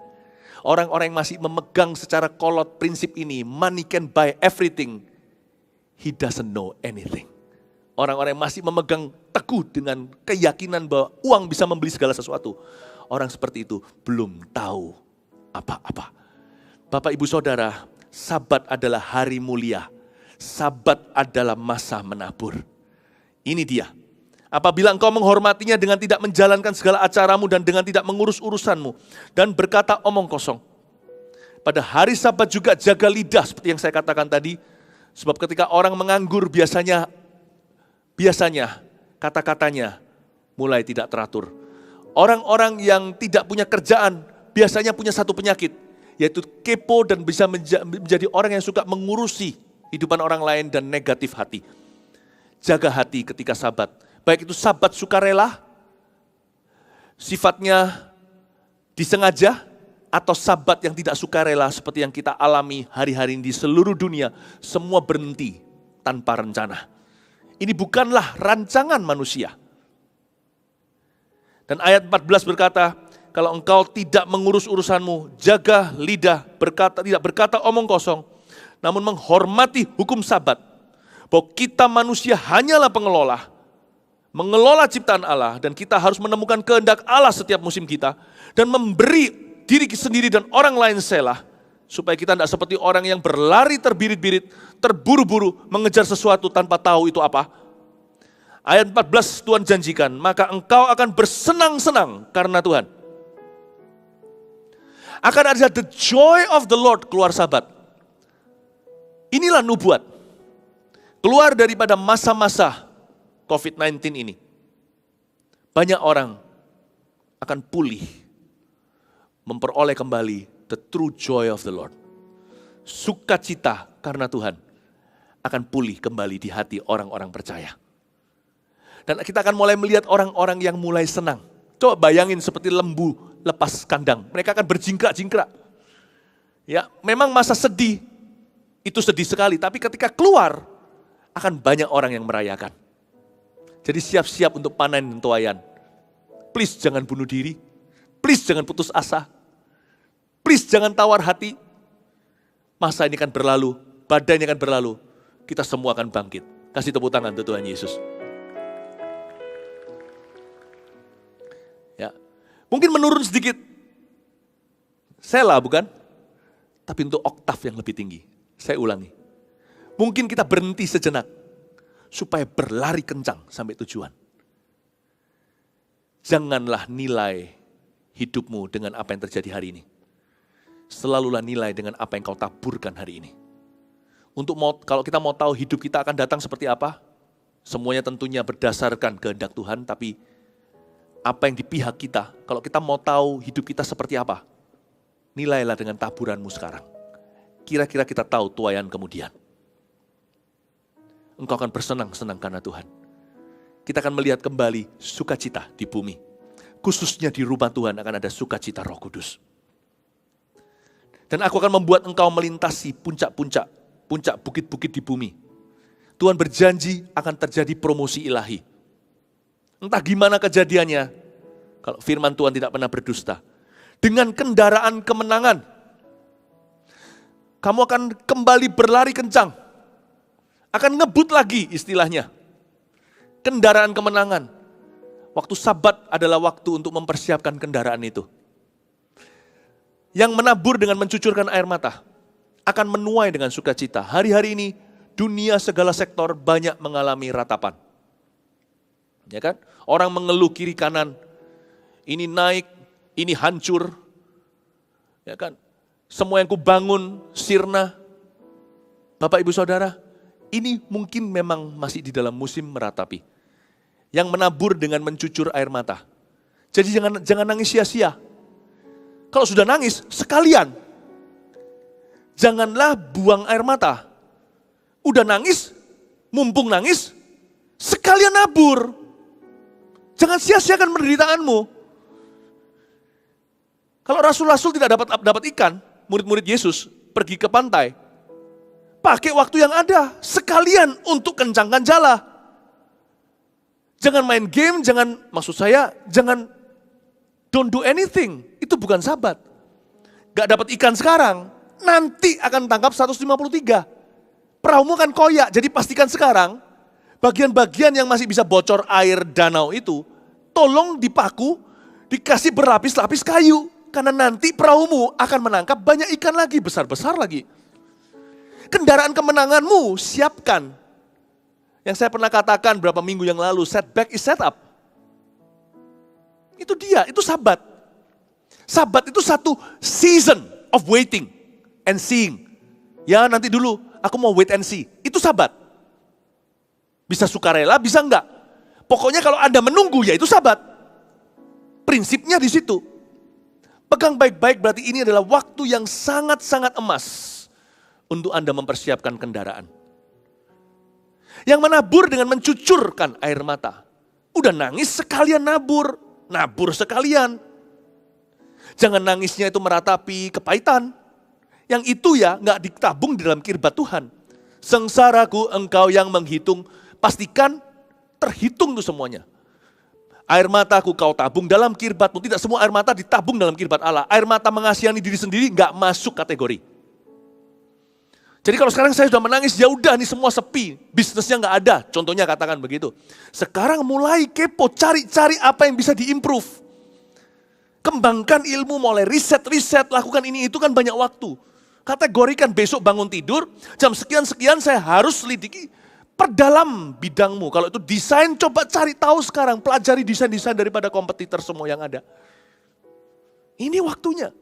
Orang-orang yang masih memegang secara kolot prinsip ini, money can buy everything, he doesn't know anything. Orang-orang yang masih memegang teguh dengan keyakinan bahwa uang bisa membeli segala sesuatu. Orang seperti itu belum tahu apa-apa. Bapak ibu saudara, Sabat adalah hari mulia. Sabat adalah masa menabur. Ini dia. Apabila engkau menghormatinya dengan tidak menjalankan segala acaramu dan dengan tidak mengurus urusanmu dan berkata omong kosong. Pada hari Sabat juga jaga lidah seperti yang saya katakan tadi. Sebab ketika orang menganggur biasanya kata-katanya mulai tidak teratur. Orang-orang yang tidak punya kerjaan biasanya punya satu penyakit, yaitu kepo dan bisa menjadi orang yang suka mengurusi hidupan orang lain dan negatif hati. Jaga hati ketika Sabat. Baik itu Sabat sukarela, sifatnya disengaja, atau Sabat yang tidak sukarela seperti yang kita alami hari-hari ini di seluruh dunia. Semua berhenti tanpa rencana. Ini bukanlah rancangan manusia. Dan ayat 14 berkata, kalau engkau tidak mengurus urusanmu, jaga lidah, tidak berkata omong kosong, namun menghormati hukum Sabat. Bahwa kita manusia hanyalah mengelola ciptaan Allah, dan kita harus menemukan kehendak Allah setiap musim kita, dan memberi diri sendiri dan orang lain selah, supaya kita tidak seperti orang yang berlari terbirit-birit, terburu-buru, mengejar sesuatu tanpa tahu itu apa. Ayat 14 Tuhan janjikan, maka engkau akan bersenang-senang karena Tuhan. Akan ada the joy of the Lord keluar Sabat. Inilah nubuat. Keluar daripada masa-masa COVID-19 ini. Banyak orang akan pulih, memperoleh kembali the true joy of the Lord. Sukacita karena Tuhan akan pulih kembali di hati orang-orang percaya. Dan kita akan mulai melihat orang-orang yang mulai senang. Coba bayangin seperti lembu lepas kandang. Mereka akan berjingkrak-jingkrak. Ya, memang masa sedih, itu sedih sekali. Tapi ketika keluar, akan banyak orang yang merayakan. Jadi siap-siap untuk panen tuaian. Please jangan bunuh diri. Please jangan putus asa. Please jangan tawar hati. Masa ini akan berlalu, badai ini akan berlalu. Kita semua akan bangkit. Kasih tepuk tangan untuk Tuhan Yesus. Ya, mungkin menurun sedikit. Sela bukan? Tapi untuk oktav yang lebih tinggi. Saya ulangi. Mungkin kita berhenti sejenak. Supaya berlari kencang sampai tujuan. Janganlah nilai hidupmu dengan apa yang terjadi hari ini. Selalulah nilai dengan apa yang kau taburkan hari ini. Kalau kita mau tahu hidup kita akan datang seperti apa, semuanya tentunya berdasarkan kehendak Tuhan, tapi apa yang di pihak kita, kalau kita mau tahu hidup kita seperti apa, nilailah dengan taburanmu sekarang. Kira-kira kita tahu tuaian kemudian. Engkau akan bersenang-senang karena Tuhan. Kita akan melihat kembali sukacita di bumi. Khususnya di rumah Tuhan akan ada sukacita Roh Kudus. Dan aku akan membuat engkau melintasi puncak-puncak, puncak bukit-bukit di bumi. Tuhan berjanji akan terjadi promosi ilahi. Entah gimana kejadiannya, kalau firman Tuhan tidak pernah berdusta. Dengan kendaraan kemenangan, kamu akan kembali berlari kencang. Akan ngebut lagi istilahnya. Kendaraan kemenangan. Waktu Sabat adalah waktu untuk mempersiapkan kendaraan itu. Yang menabur dengan mencucurkan air mata akan menuai dengan sukacita. Hari-hari ini dunia segala sektor banyak mengalami ratapan. Ya kan? Orang mengeluh kiri kanan. Ini naik, ini hancur. Ya kan? Semua yang kubangun sirna. Bapak Ibu Saudara, ini mungkin memang masih di dalam musim meratapi. Yang menabur dengan mencucur air mata. Jadi jangan nangis sia-sia. Kalau sudah nangis, sekalian. Janganlah buang air mata. Udah nangis, mumpung nangis, sekalian nabur. Jangan sia-siakan penderitaanmu. Kalau rasul-rasul tidak dapat ikan, murid-murid Yesus pergi ke pantai. Pakai waktu yang ada, sekalian untuk kencangkan jala. Jangan main game, jangan don't do anything. Itu bukan sabat. Gak dapat ikan sekarang, nanti akan tangkap 153. Perahumu akan koyak, jadi pastikan sekarang bagian-bagian yang masih bisa bocor air danau itu, tolong dipaku, dikasih berlapis-lapis kayu. Karena nanti perahumu akan menangkap banyak ikan lagi, besar-besar lagi. Kendaraan kemenanganmu siapkan. Yang saya pernah katakan beberapa minggu yang lalu, setback is setup. Itu dia, itu sabat. Sabat itu satu season of waiting and seeing. Ya nanti dulu, aku mau wait and see. Itu sabat. Bisa sukarela, bisa enggak. Pokoknya kalau Anda menunggu, ya itu sabat. Prinsipnya di situ. Pegang baik-baik berarti ini adalah waktu yang sangat-sangat emas untuk Anda mempersiapkan kendaraan. Yang menabur dengan mencucurkan air mata. Udah nangis sekalian nabur sekalian. Jangan nangisnya itu meratapi kepahitan. Yang itu ya nggak ditabung di dalam kirbat Tuhan. Sengsaraku engkau yang menghitung, pastikan terhitung tuh semuanya. Air mataku kau tabung dalam kirbatmu. Tidak semua air mata ditabung dalam kirbat Allah. Air mata mengasihani diri sendiri nggak masuk kategori. Jadi kalau sekarang saya sudah menangis, ya udah nih semua sepi, bisnisnya nggak ada, contohnya katakan begitu. Sekarang mulai kepo, cari-cari apa yang bisa diimprove. Kembangkan ilmu, mulai riset, lakukan ini itu kan banyak waktu. Kategorikan besok bangun tidur, jam sekian-sekian saya harus selidiki, perdalam bidangmu. Kalau itu desain, coba cari tahu sekarang, pelajari desain-desain daripada kompetitor semua yang ada. Ini waktunya.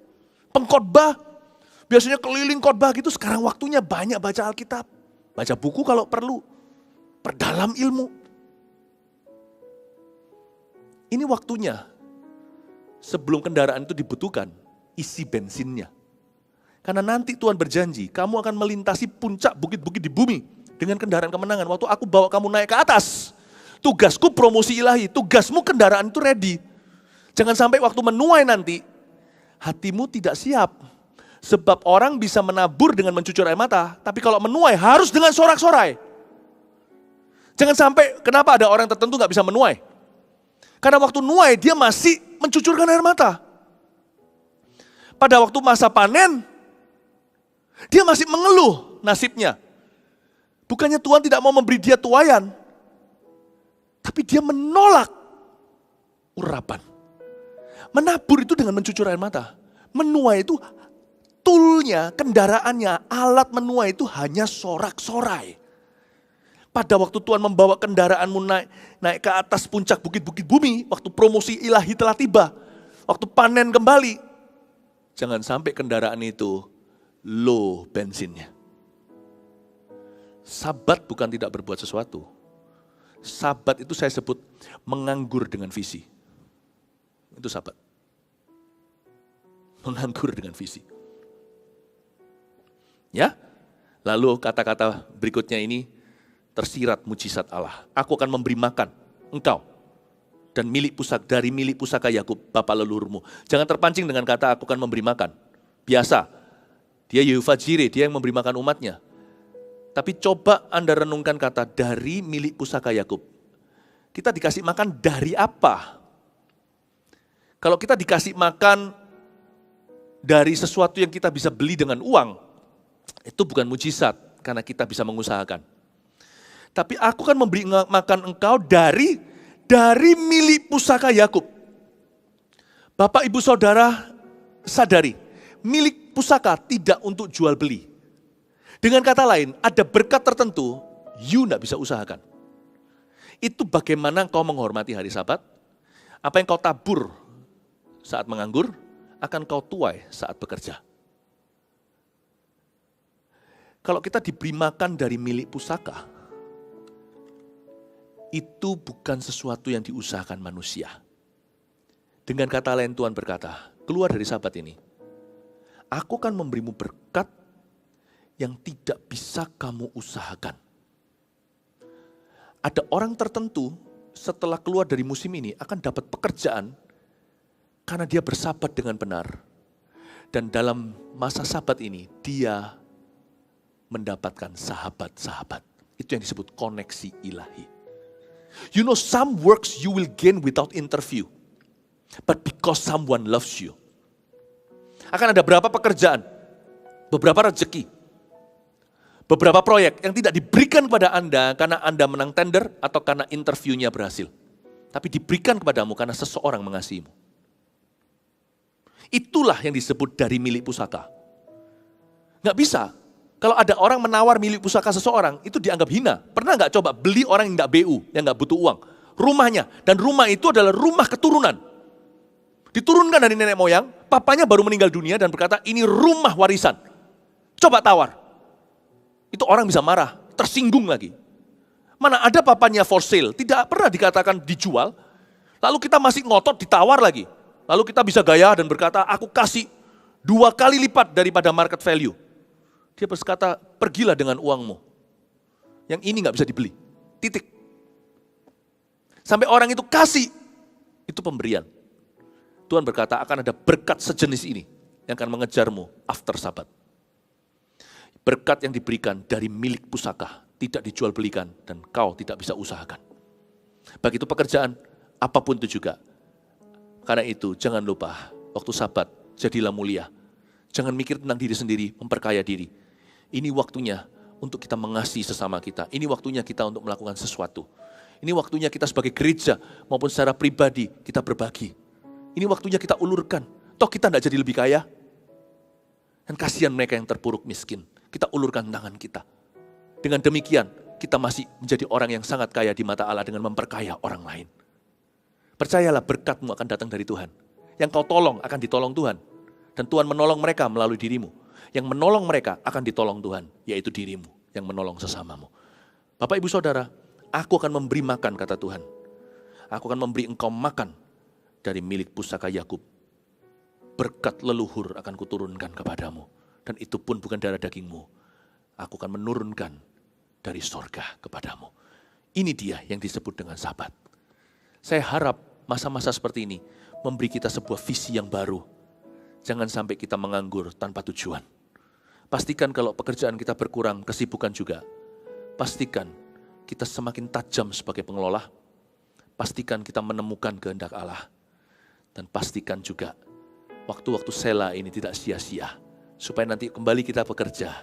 Pengkhotbah, biasanya keliling khotbah gitu, sekarang waktunya banyak baca Alkitab. Baca buku kalau perlu. Perdalam ilmu. Ini waktunya. Sebelum kendaraan itu dibutuhkan, isi bensinnya. Karena nanti Tuhan berjanji, kamu akan melintasi puncak bukit-bukit di bumi dengan kendaraan kemenangan. Waktu aku bawa kamu naik ke atas, tugasku promosi ilahi, tugasmu kendaraan itu ready. Jangan sampai waktu menuai nanti, hatimu tidak siap. Sebab orang bisa menabur dengan mencucur air mata, tapi kalau menuai harus dengan sorak-sorai. Jangan sampai, kenapa ada orang tertentu gak bisa menuai? Karena waktu nuai dia masih mencucurkan air mata. Pada waktu masa panen, dia masih mengeluh nasibnya. Bukannya Tuhan tidak mau memberi dia tuaian, tapi dia menolak urapan. Menabur itu dengan mencucur air mata. Menuai itu toolnya, kendaraannya, alat menuai itu hanya sorak-sorai. Pada waktu Tuhan membawa kendaraanmu naik ke atas puncak bukit-bukit bumi, waktu promosi ilahi telah tiba, waktu panen kembali, jangan sampai kendaraan itu low bensinnya. Sabat bukan tidak berbuat sesuatu. Sabat itu saya sebut menganggur dengan visi. Itu sabat. Menganggur dengan visi. Ya, lalu kata-kata berikutnya ini tersirat mujizat Allah. Aku akan memberi makan engkau dan dari milik pusaka Yakub bapa leluhurmu. Jangan terpancing dengan kata aku akan memberi makan. Biasa, dia Yehovah Jireh, dia yang memberi makan umatnya. Tapi coba Anda renungkan kata dari milik pusaka Yakub. Kita dikasih makan dari apa? Kalau kita dikasih makan dari sesuatu yang kita bisa beli dengan uang, itu bukan mujizat, karena kita bisa mengusahakan. Tapi aku kan memberi makan engkau dari milik pusaka Yakub. Bapak ibu saudara sadari, milik pusaka tidak untuk jual beli. Dengan kata lain, ada berkat tertentu, you tidak bisa usahakan. Itu bagaimana kau menghormati hari Sabat, apa yang kau tabur saat menganggur, akan kau tuai saat bekerja. Kalau kita diberi makan dari milik pusaka, itu bukan sesuatu yang diusahakan manusia. Dengan kata lain Tuhan berkata, keluar dari Sabat ini, aku akan memberimu berkat yang tidak bisa kamu usahakan. Ada orang tertentu setelah keluar dari musim ini akan dapat pekerjaan karena dia bersabat dengan benar. Dan dalam masa Sabat ini dia mendapatkan sahabat-sahabat. Itu yang disebut koneksi ilahi. You know, some works you will gain without interview. But because someone loves you. Akan ada beberapa pekerjaan, beberapa rezeki, beberapa proyek yang tidak diberikan kepada Anda karena Anda menang tender atau karena interviewnya berhasil. Tapi diberikan kepadamu karena seseorang mengasihimu. Itulah yang disebut dari milik pusaka. Nggak bisa. Kalau ada orang menawar milik pusaka seseorang, itu dianggap hina. Pernah nggak coba beli orang yang nggak BU, yang nggak butuh uang? Rumahnya, dan rumah itu adalah rumah keturunan. Diturunkan dari nenek moyang, papanya baru meninggal dunia dan berkata, ini rumah warisan. Coba tawar. Itu orang bisa marah, tersinggung lagi. Mana ada papanya for sale, tidak pernah dikatakan dijual. Lalu kita masih ngotot ditawar lagi. Lalu kita bisa gaya dan berkata, aku kasih 2 kali lipat daripada market value. Dia berkata, pergilah dengan uangmu. Yang ini nggak bisa dibeli. Titik. Sampai orang itu kasih, itu pemberian. Tuhan berkata, akan ada berkat sejenis ini yang akan mengejarmu after Sabat. Berkat yang diberikan dari milik pusaka, tidak dijual belikan dan kau tidak bisa usahakan. Begitu pekerjaan, apapun itu juga. Karena itu jangan lupa, waktu Sabat jadilah mulia. Jangan mikir tentang diri sendiri, memperkaya diri. Ini waktunya untuk kita mengasihi sesama kita. Ini waktunya kita untuk melakukan sesuatu. Ini waktunya kita sebagai gereja maupun secara pribadi kita berbagi. Ini waktunya kita ulurkan. Toh kita tidak jadi lebih kaya. Dan kasihan mereka yang terpuruk miskin. Kita ulurkan tangan kita. Dengan demikian kita masih menjadi orang yang sangat kaya di mata Allah dengan memperkaya orang lain. Percayalah berkatmu akan datang dari Tuhan. Yang kau tolong akan ditolong Tuhan. Dan Tuhan menolong mereka melalui dirimu. Yang menolong mereka akan ditolong Tuhan, yaitu dirimu yang menolong sesamamu. Bapak, Ibu, Saudara, aku akan memberi makan, kata Tuhan. Aku akan memberi engkau makan dari milik pusaka Yakub. Berkat leluhur akan kuturunkan kepadamu. Dan itu pun bukan darah dagingmu. Aku akan menurunkan dari sorga kepadamu. Ini dia yang disebut dengan Sabat. Saya harap masa-masa seperti ini memberi kita sebuah visi yang baru. Jangan sampai kita menganggur tanpa tujuan. Pastikan kalau pekerjaan kita berkurang, kesibukan juga. Pastikan kita semakin tajam sebagai pengelola. Pastikan kita menemukan kehendak Allah. Dan pastikan juga waktu-waktu sela ini tidak sia-sia. Supaya nanti kembali kita bekerja.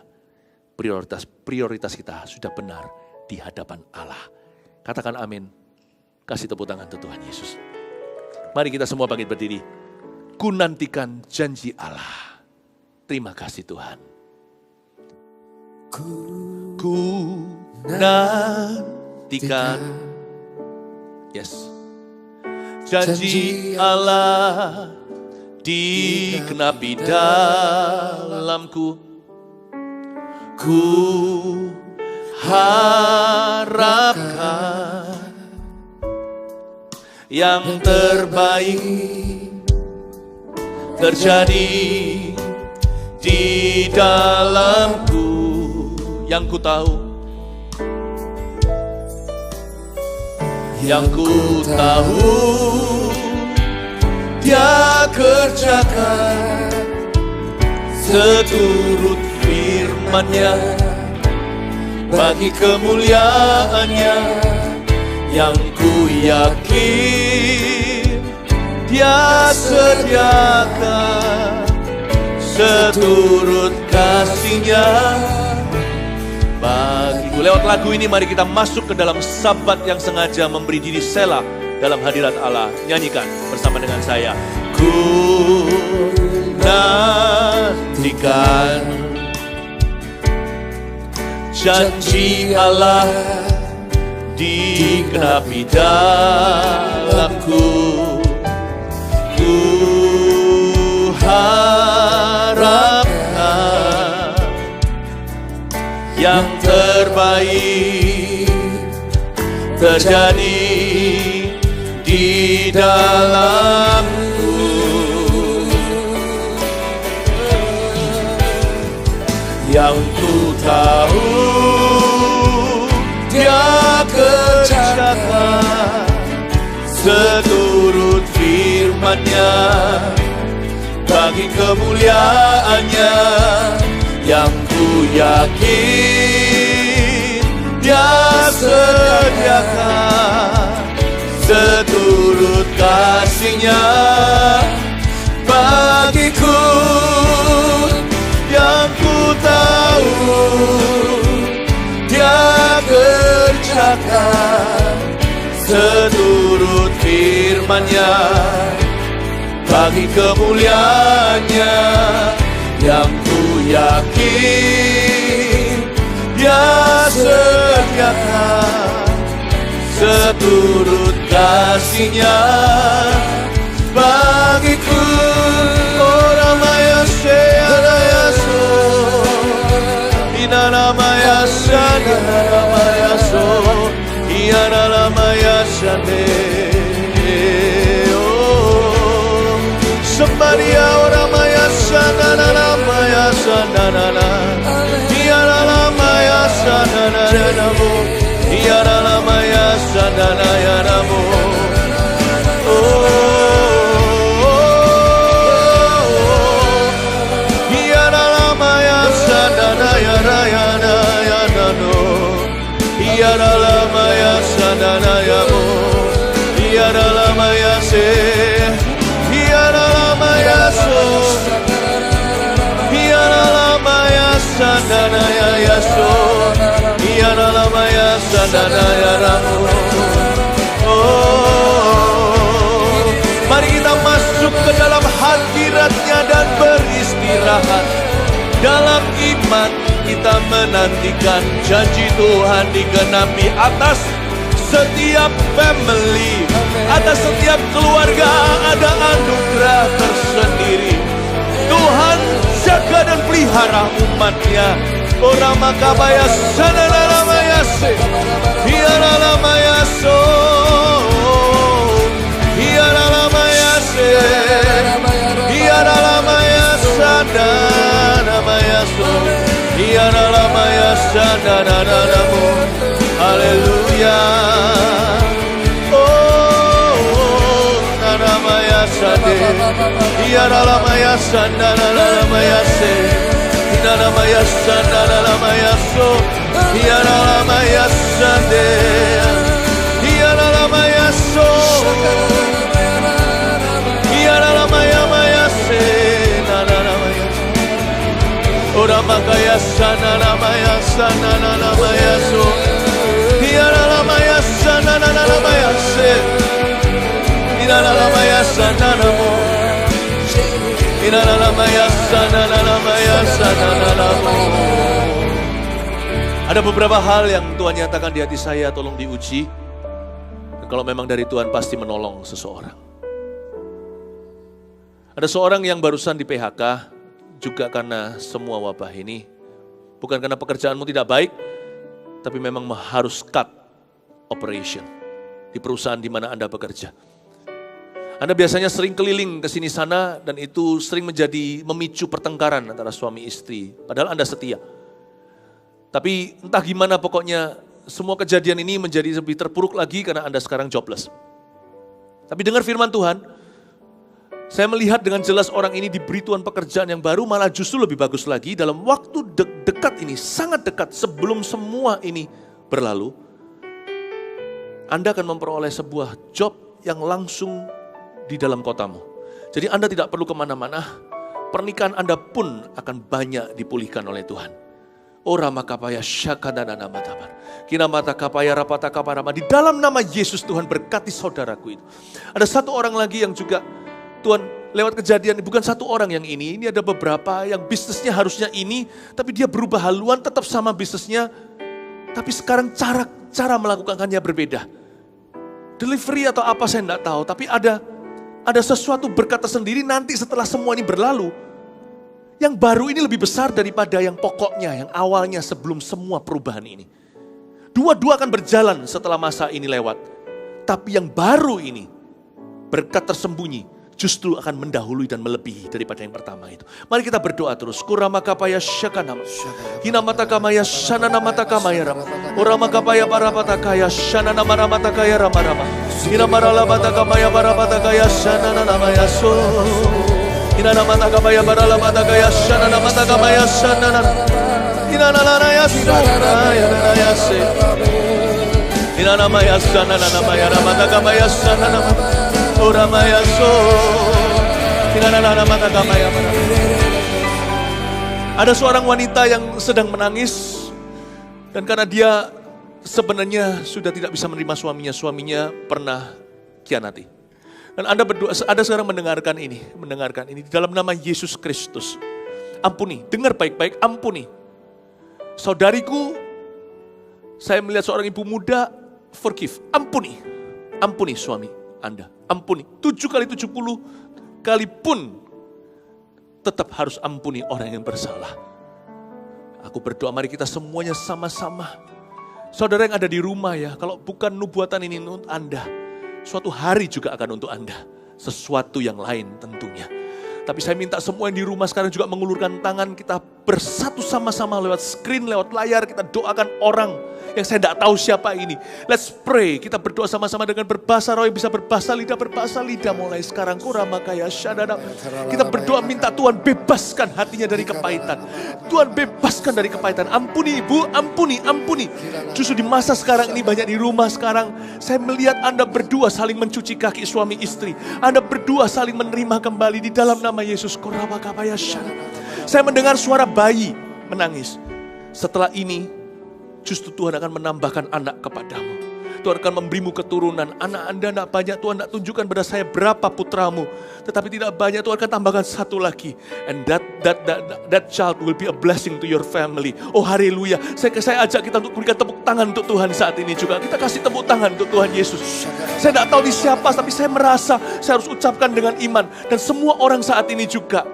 Prioritas kita sudah benar di hadapan Allah. Katakan amin. Kasih tepuk tangan untuk Tuhan Yesus. Mari kita semua bangkit berdiri. Ku nantikan janji Allah. Terima kasih Tuhan. Ku nantikan. Yes. Janji Allah digenapi dalamku. Ku harapkan yang terbaik terjadi di dalamku. Yang ku tahu, yang ku tahu, Dia kerjakan seturut firman-Nya bagi kemuliaan-Nya. Yang ku yakin Dia sediakan seturut kasih-Nya bagiku. Lewat lagu ini mari kita masuk ke dalam Sabat yang sengaja memberi diri sela dalam hadirat Allah. Nyanyikan bersama dengan saya. Ku nantikan janji Allah digenapi dalamku. Ku harapkan yang terbaik terjadi di dalamku. Yang ku tahu Dia kerjakan seturut firman-Nya bagi kemuliaan-Nya. Yang ku yakin Dia sediakan kasih-Nya bagiku, yang ku tahu Dia kerjakan seturut firman-Nya bagi kemuliaan-Nya, yang ku yakin Dia sediakan seturut kasih-Nya bagiku. Oramayase anayaso inanamayasa nanamayaso iyanalamayasane. Oh, sembadia oramayasa nananamayasa nanana iyanalamayasa nananamo iyanalamayasa nanayaramo. Mari kita masuk ke dalam hadirat-Nya dan beristirahat. Dalam iman kita menantikan janji Tuhan digenapi atas setiap family, atas setiap keluarga ada anugerah tersendiri. Tuhan jaga dan pelihara umat-Nya. Orama kabaya sananamayase hiaralamayaso hiaralamayase hiaralamayasanamayasho hiaralamayasananamo. Haleluya. Oh, nanamayasade hiaralamayasananamayase Hiyanalamayasanamayasho Hiyanalamayasane Hiyanalamayasho Hiyanalamayamayase Nananamayasho Oramakayasanamayasanamayasho Hiyanalamayasananamayase Hiyanalamayasananamo. Ada beberapa hal yang Tuhan nyatakan di hati saya, tolong diuji. Dan kalau memang dari Tuhan pasti menolong seseorang. Ada seorang yang barusan di PHK juga karena semua wabah ini. Bukan karena pekerjaanmu tidak baik, tapi memang harus cut operation di perusahaan di mana Anda bekerja. Anda biasanya sering keliling ke sini sana dan itu sering memicu pertengkaran antara suami istri. Padahal Anda setia. Tapi entah gimana pokoknya semua kejadian ini menjadi lebih terpuruk lagi karena Anda sekarang jobless. Tapi dengar firman Tuhan, saya melihat dengan jelas orang ini diberi Tuhan pekerjaan yang baru, malah justru lebih bagus lagi dalam waktu dekat ini, sangat dekat sebelum semua ini berlalu. Anda akan memperoleh sebuah job yang langsung di dalam kotamu. Jadi Anda tidak perlu kemana-mana, pernikahan Anda pun akan banyak dipulihkan oleh Tuhan. Ora makapaya syakadana matabar. Kina mata kapaya rapata kaparama. Di dalam nama Yesus Tuhan berkati saudaraku itu. Ada satu orang lagi yang juga Tuhan lewat kejadian, bukan satu orang yang ini ada beberapa yang bisnisnya harusnya ini, tapi dia berubah haluan tetap sama bisnisnya, tapi sekarang cara melakukannya berbeda. Delivery atau apa saya tidak tahu, tapi ada sesuatu berkat tersendiri nanti setelah semua ini berlalu. Yang baru ini lebih besar daripada yang pokoknya, yang awalnya sebelum semua perubahan ini. Dua-dua akan berjalan setelah masa ini lewat. Tapi yang baru ini, berkat tersembunyi, justru akan mendahului dan melebihi daripada yang pertama itu. Mari kita berdoa terus. Kurama kapaya syakanam. Hinamata kamaya shanana mata kamaya rama. Urama kapaya parapata kaya shanana maramata kaya rama rama. Hinamara labata kamaya parapata kaya shanana namaya so. Hinana mata kamaya paralabata kaya shanana mata kamaya shanana. Hinana naya suna ya se. Hinana maya shanana namaya ramata kamaya shanana. Oramaya so. Ada seorang wanita yang sedang menangis. Dan karena dia sebenarnya sudah tidak bisa menerima suaminya pernah khianati. Dan Anda berdua, ada sekarang mendengarkan ini di dalam nama Yesus Kristus. Ampuni, dengar baik-baik, ampuni. Saudariku, saya melihat seorang ibu muda, forgive, ampuni suami Anda, ampuni. 7 kali 70 kali pun tetap harus ampuni orang yang bersalah. Aku berdoa, mari kita semuanya sama-sama. Saudara yang ada di rumah ya, kalau bukan nubuatan ini untuk Anda, suatu hari juga akan untuk Anda. Sesuatu yang lain tentunya. Tapi saya minta semua yang di rumah sekarang juga mengulurkan tangan, kita bersatu sama-sama lewat screen, lewat layar, kita doakan orang yang saya tidak tahu siapa ini. Let's pray, kita berdoa sama-sama dengan berbahasa roh, yang bisa berbahasa lidah mulai sekarang. Kita berdoa minta Tuhan bebaskan hatinya dari kepahitan. Tuhan bebaskan dari kepahitan. Ampuni ibu, ampuni. Justru di masa sekarang ini banyak di rumah sekarang, saya melihat Anda berdua saling mencuci kaki suami istri. Anda berdua saling menerima kembali di dalam nama Yesus. Saya mendengar suara bayi menangis. Setelah ini, justru Tuhan akan menambahkan anak kepadamu. Tuhan akan memberimu keturunan. Anak Anda tidak banyak, Tuhan tidak tunjukkan pada saya berapa putramu. Tetapi tidak banyak, Tuhan akan tambahkan satu lagi. And that child will be a blessing to your family. Oh haleluya. Saya ajak kita untuk berikan tepuk tangan untuk Tuhan saat ini juga. Kita kasih tepuk tangan untuk Tuhan Yesus. Saya tidak tahu di siapa, tapi saya merasa saya harus ucapkan dengan iman. Dan semua orang saat ini juga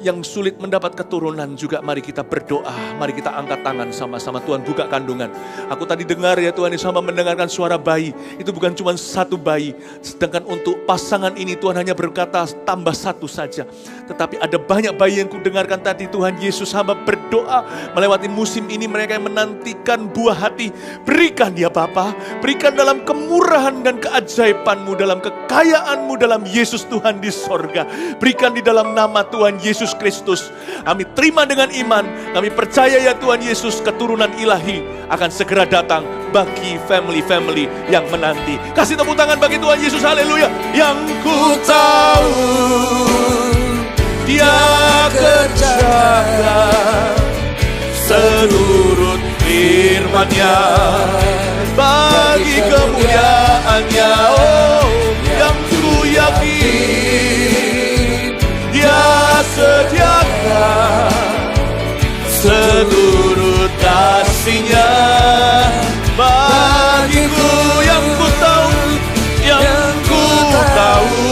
yang sulit mendapat keturunan juga, mari kita berdoa, mari kita angkat tangan sama-sama. Tuhan buka kandungan. Aku tadi dengar ya Tuhan, sama mendengarkan suara bayi. Itu bukan cuma satu bayi. Sedangkan untuk pasangan ini Tuhan hanya berkata tambah satu saja. Tetapi ada banyak bayi yang kudengarkan tadi. Tuhan Yesus, hamba berdoa melewati musim ini, mereka yang menantikan buah hati, berikan dia Bapa, berikan dalam kemurahan dan keajaiban-Mu, dalam kekayaan-Mu dalam Yesus Tuhan di sorga. Berikan di dalam nama Tuhan Yesus Kristus. Kami terima dengan iman. Kami percaya ya Tuhan Yesus, keturunan ilahi akan segera datang bagi family-family yang menanti. Kasih tepuk tangan bagi Tuhan Yesus. Haleluya. Yang ku tahu Dia kerjakan seluruh firman-Nya bagi kemuliaan-Nya. Oh, yang ku yakin Dia sediakan seluruh kasih-Nya bagiku. Yang ku tahu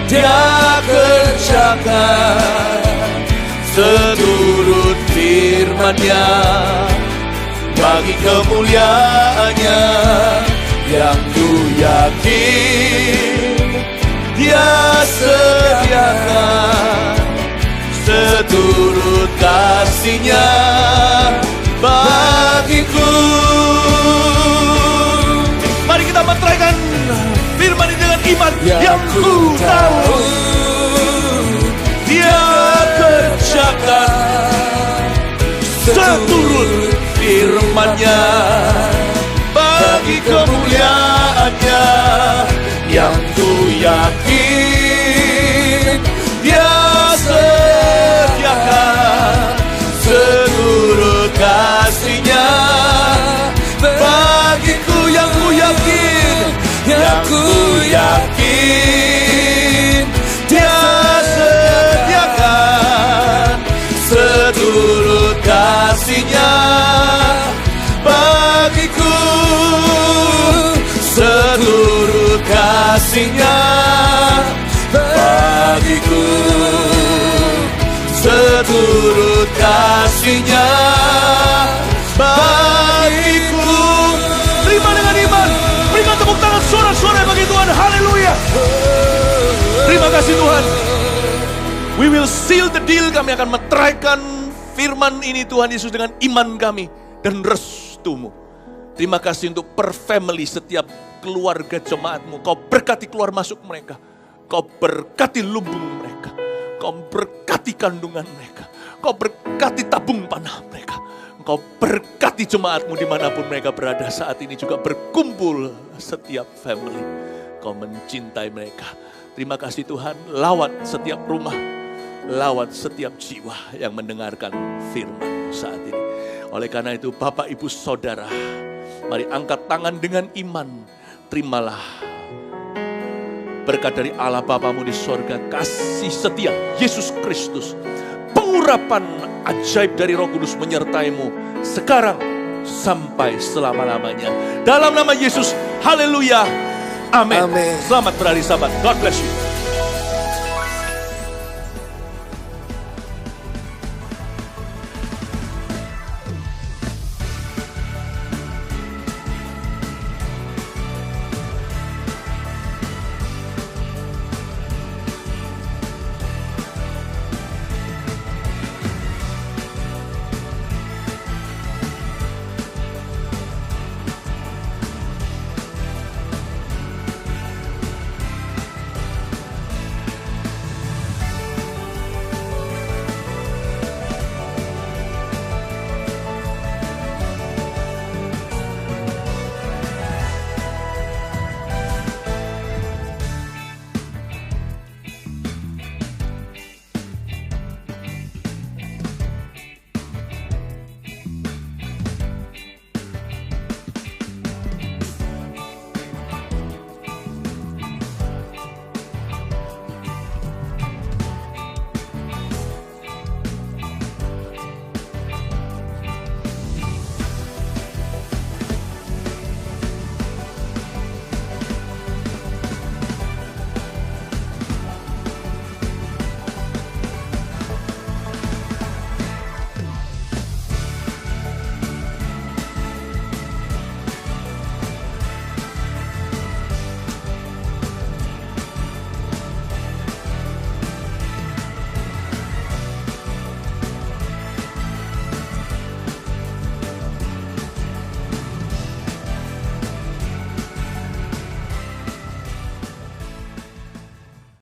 Dia kerjakan seluruh firman-Nya bagi kemuliaan-Nya. Yang ku yakin Dia sediakan seluruh kasih-Nya bagiku. Mari kita meteraikan firman ini dengan iman. Yang ku tahu Dia kerjakan seluruh firman-Nya bagi kemuliaan-Nya. Yang ku yakin Dia sediakan seluruh kasih-Nya bagiku. Yang ku yakin Dia sediakan seluruh kasih-Nya bagiku. Seluruh kasih-Nya bagiku. Seluruh kasih-Nya bagiku. Terima dengan iman. Berikan tepuk tangan sorak-sorai bagi Tuhan. Haleluya. Terima kasih Tuhan. We will seal the deal. Kami akan meteraikan firman ini Tuhan Yesus dengan iman kami dan restu-Mu. Terima kasih untuk per family, setiap keluarga jemaat-Mu. Kau berkati keluar masuk mereka. Kau berkati lumbung mereka. Kau berkati kandungan mereka. Kau berkati tabung panah mereka. Kau berkati jemaatmu dimanapun mereka berada saat ini juga berkumpul setiap family. Kau mencintai mereka. Terima kasih Tuhan, lawat setiap rumah, lawat setiap jiwa yang mendengarkan firman saat ini. Oleh karena itu Bapak Ibu Saudara, mari angkat tangan dengan iman. Terimalah berkat dari Allah Bapamu di sorga, kasih setia Yesus Kristus, pengurapan ajaib dari Roh Kudus menyertaimu sekarang sampai selama-lamanya. Dalam nama Yesus, haleluya, amin. Selamat berhari Sabat. God bless you.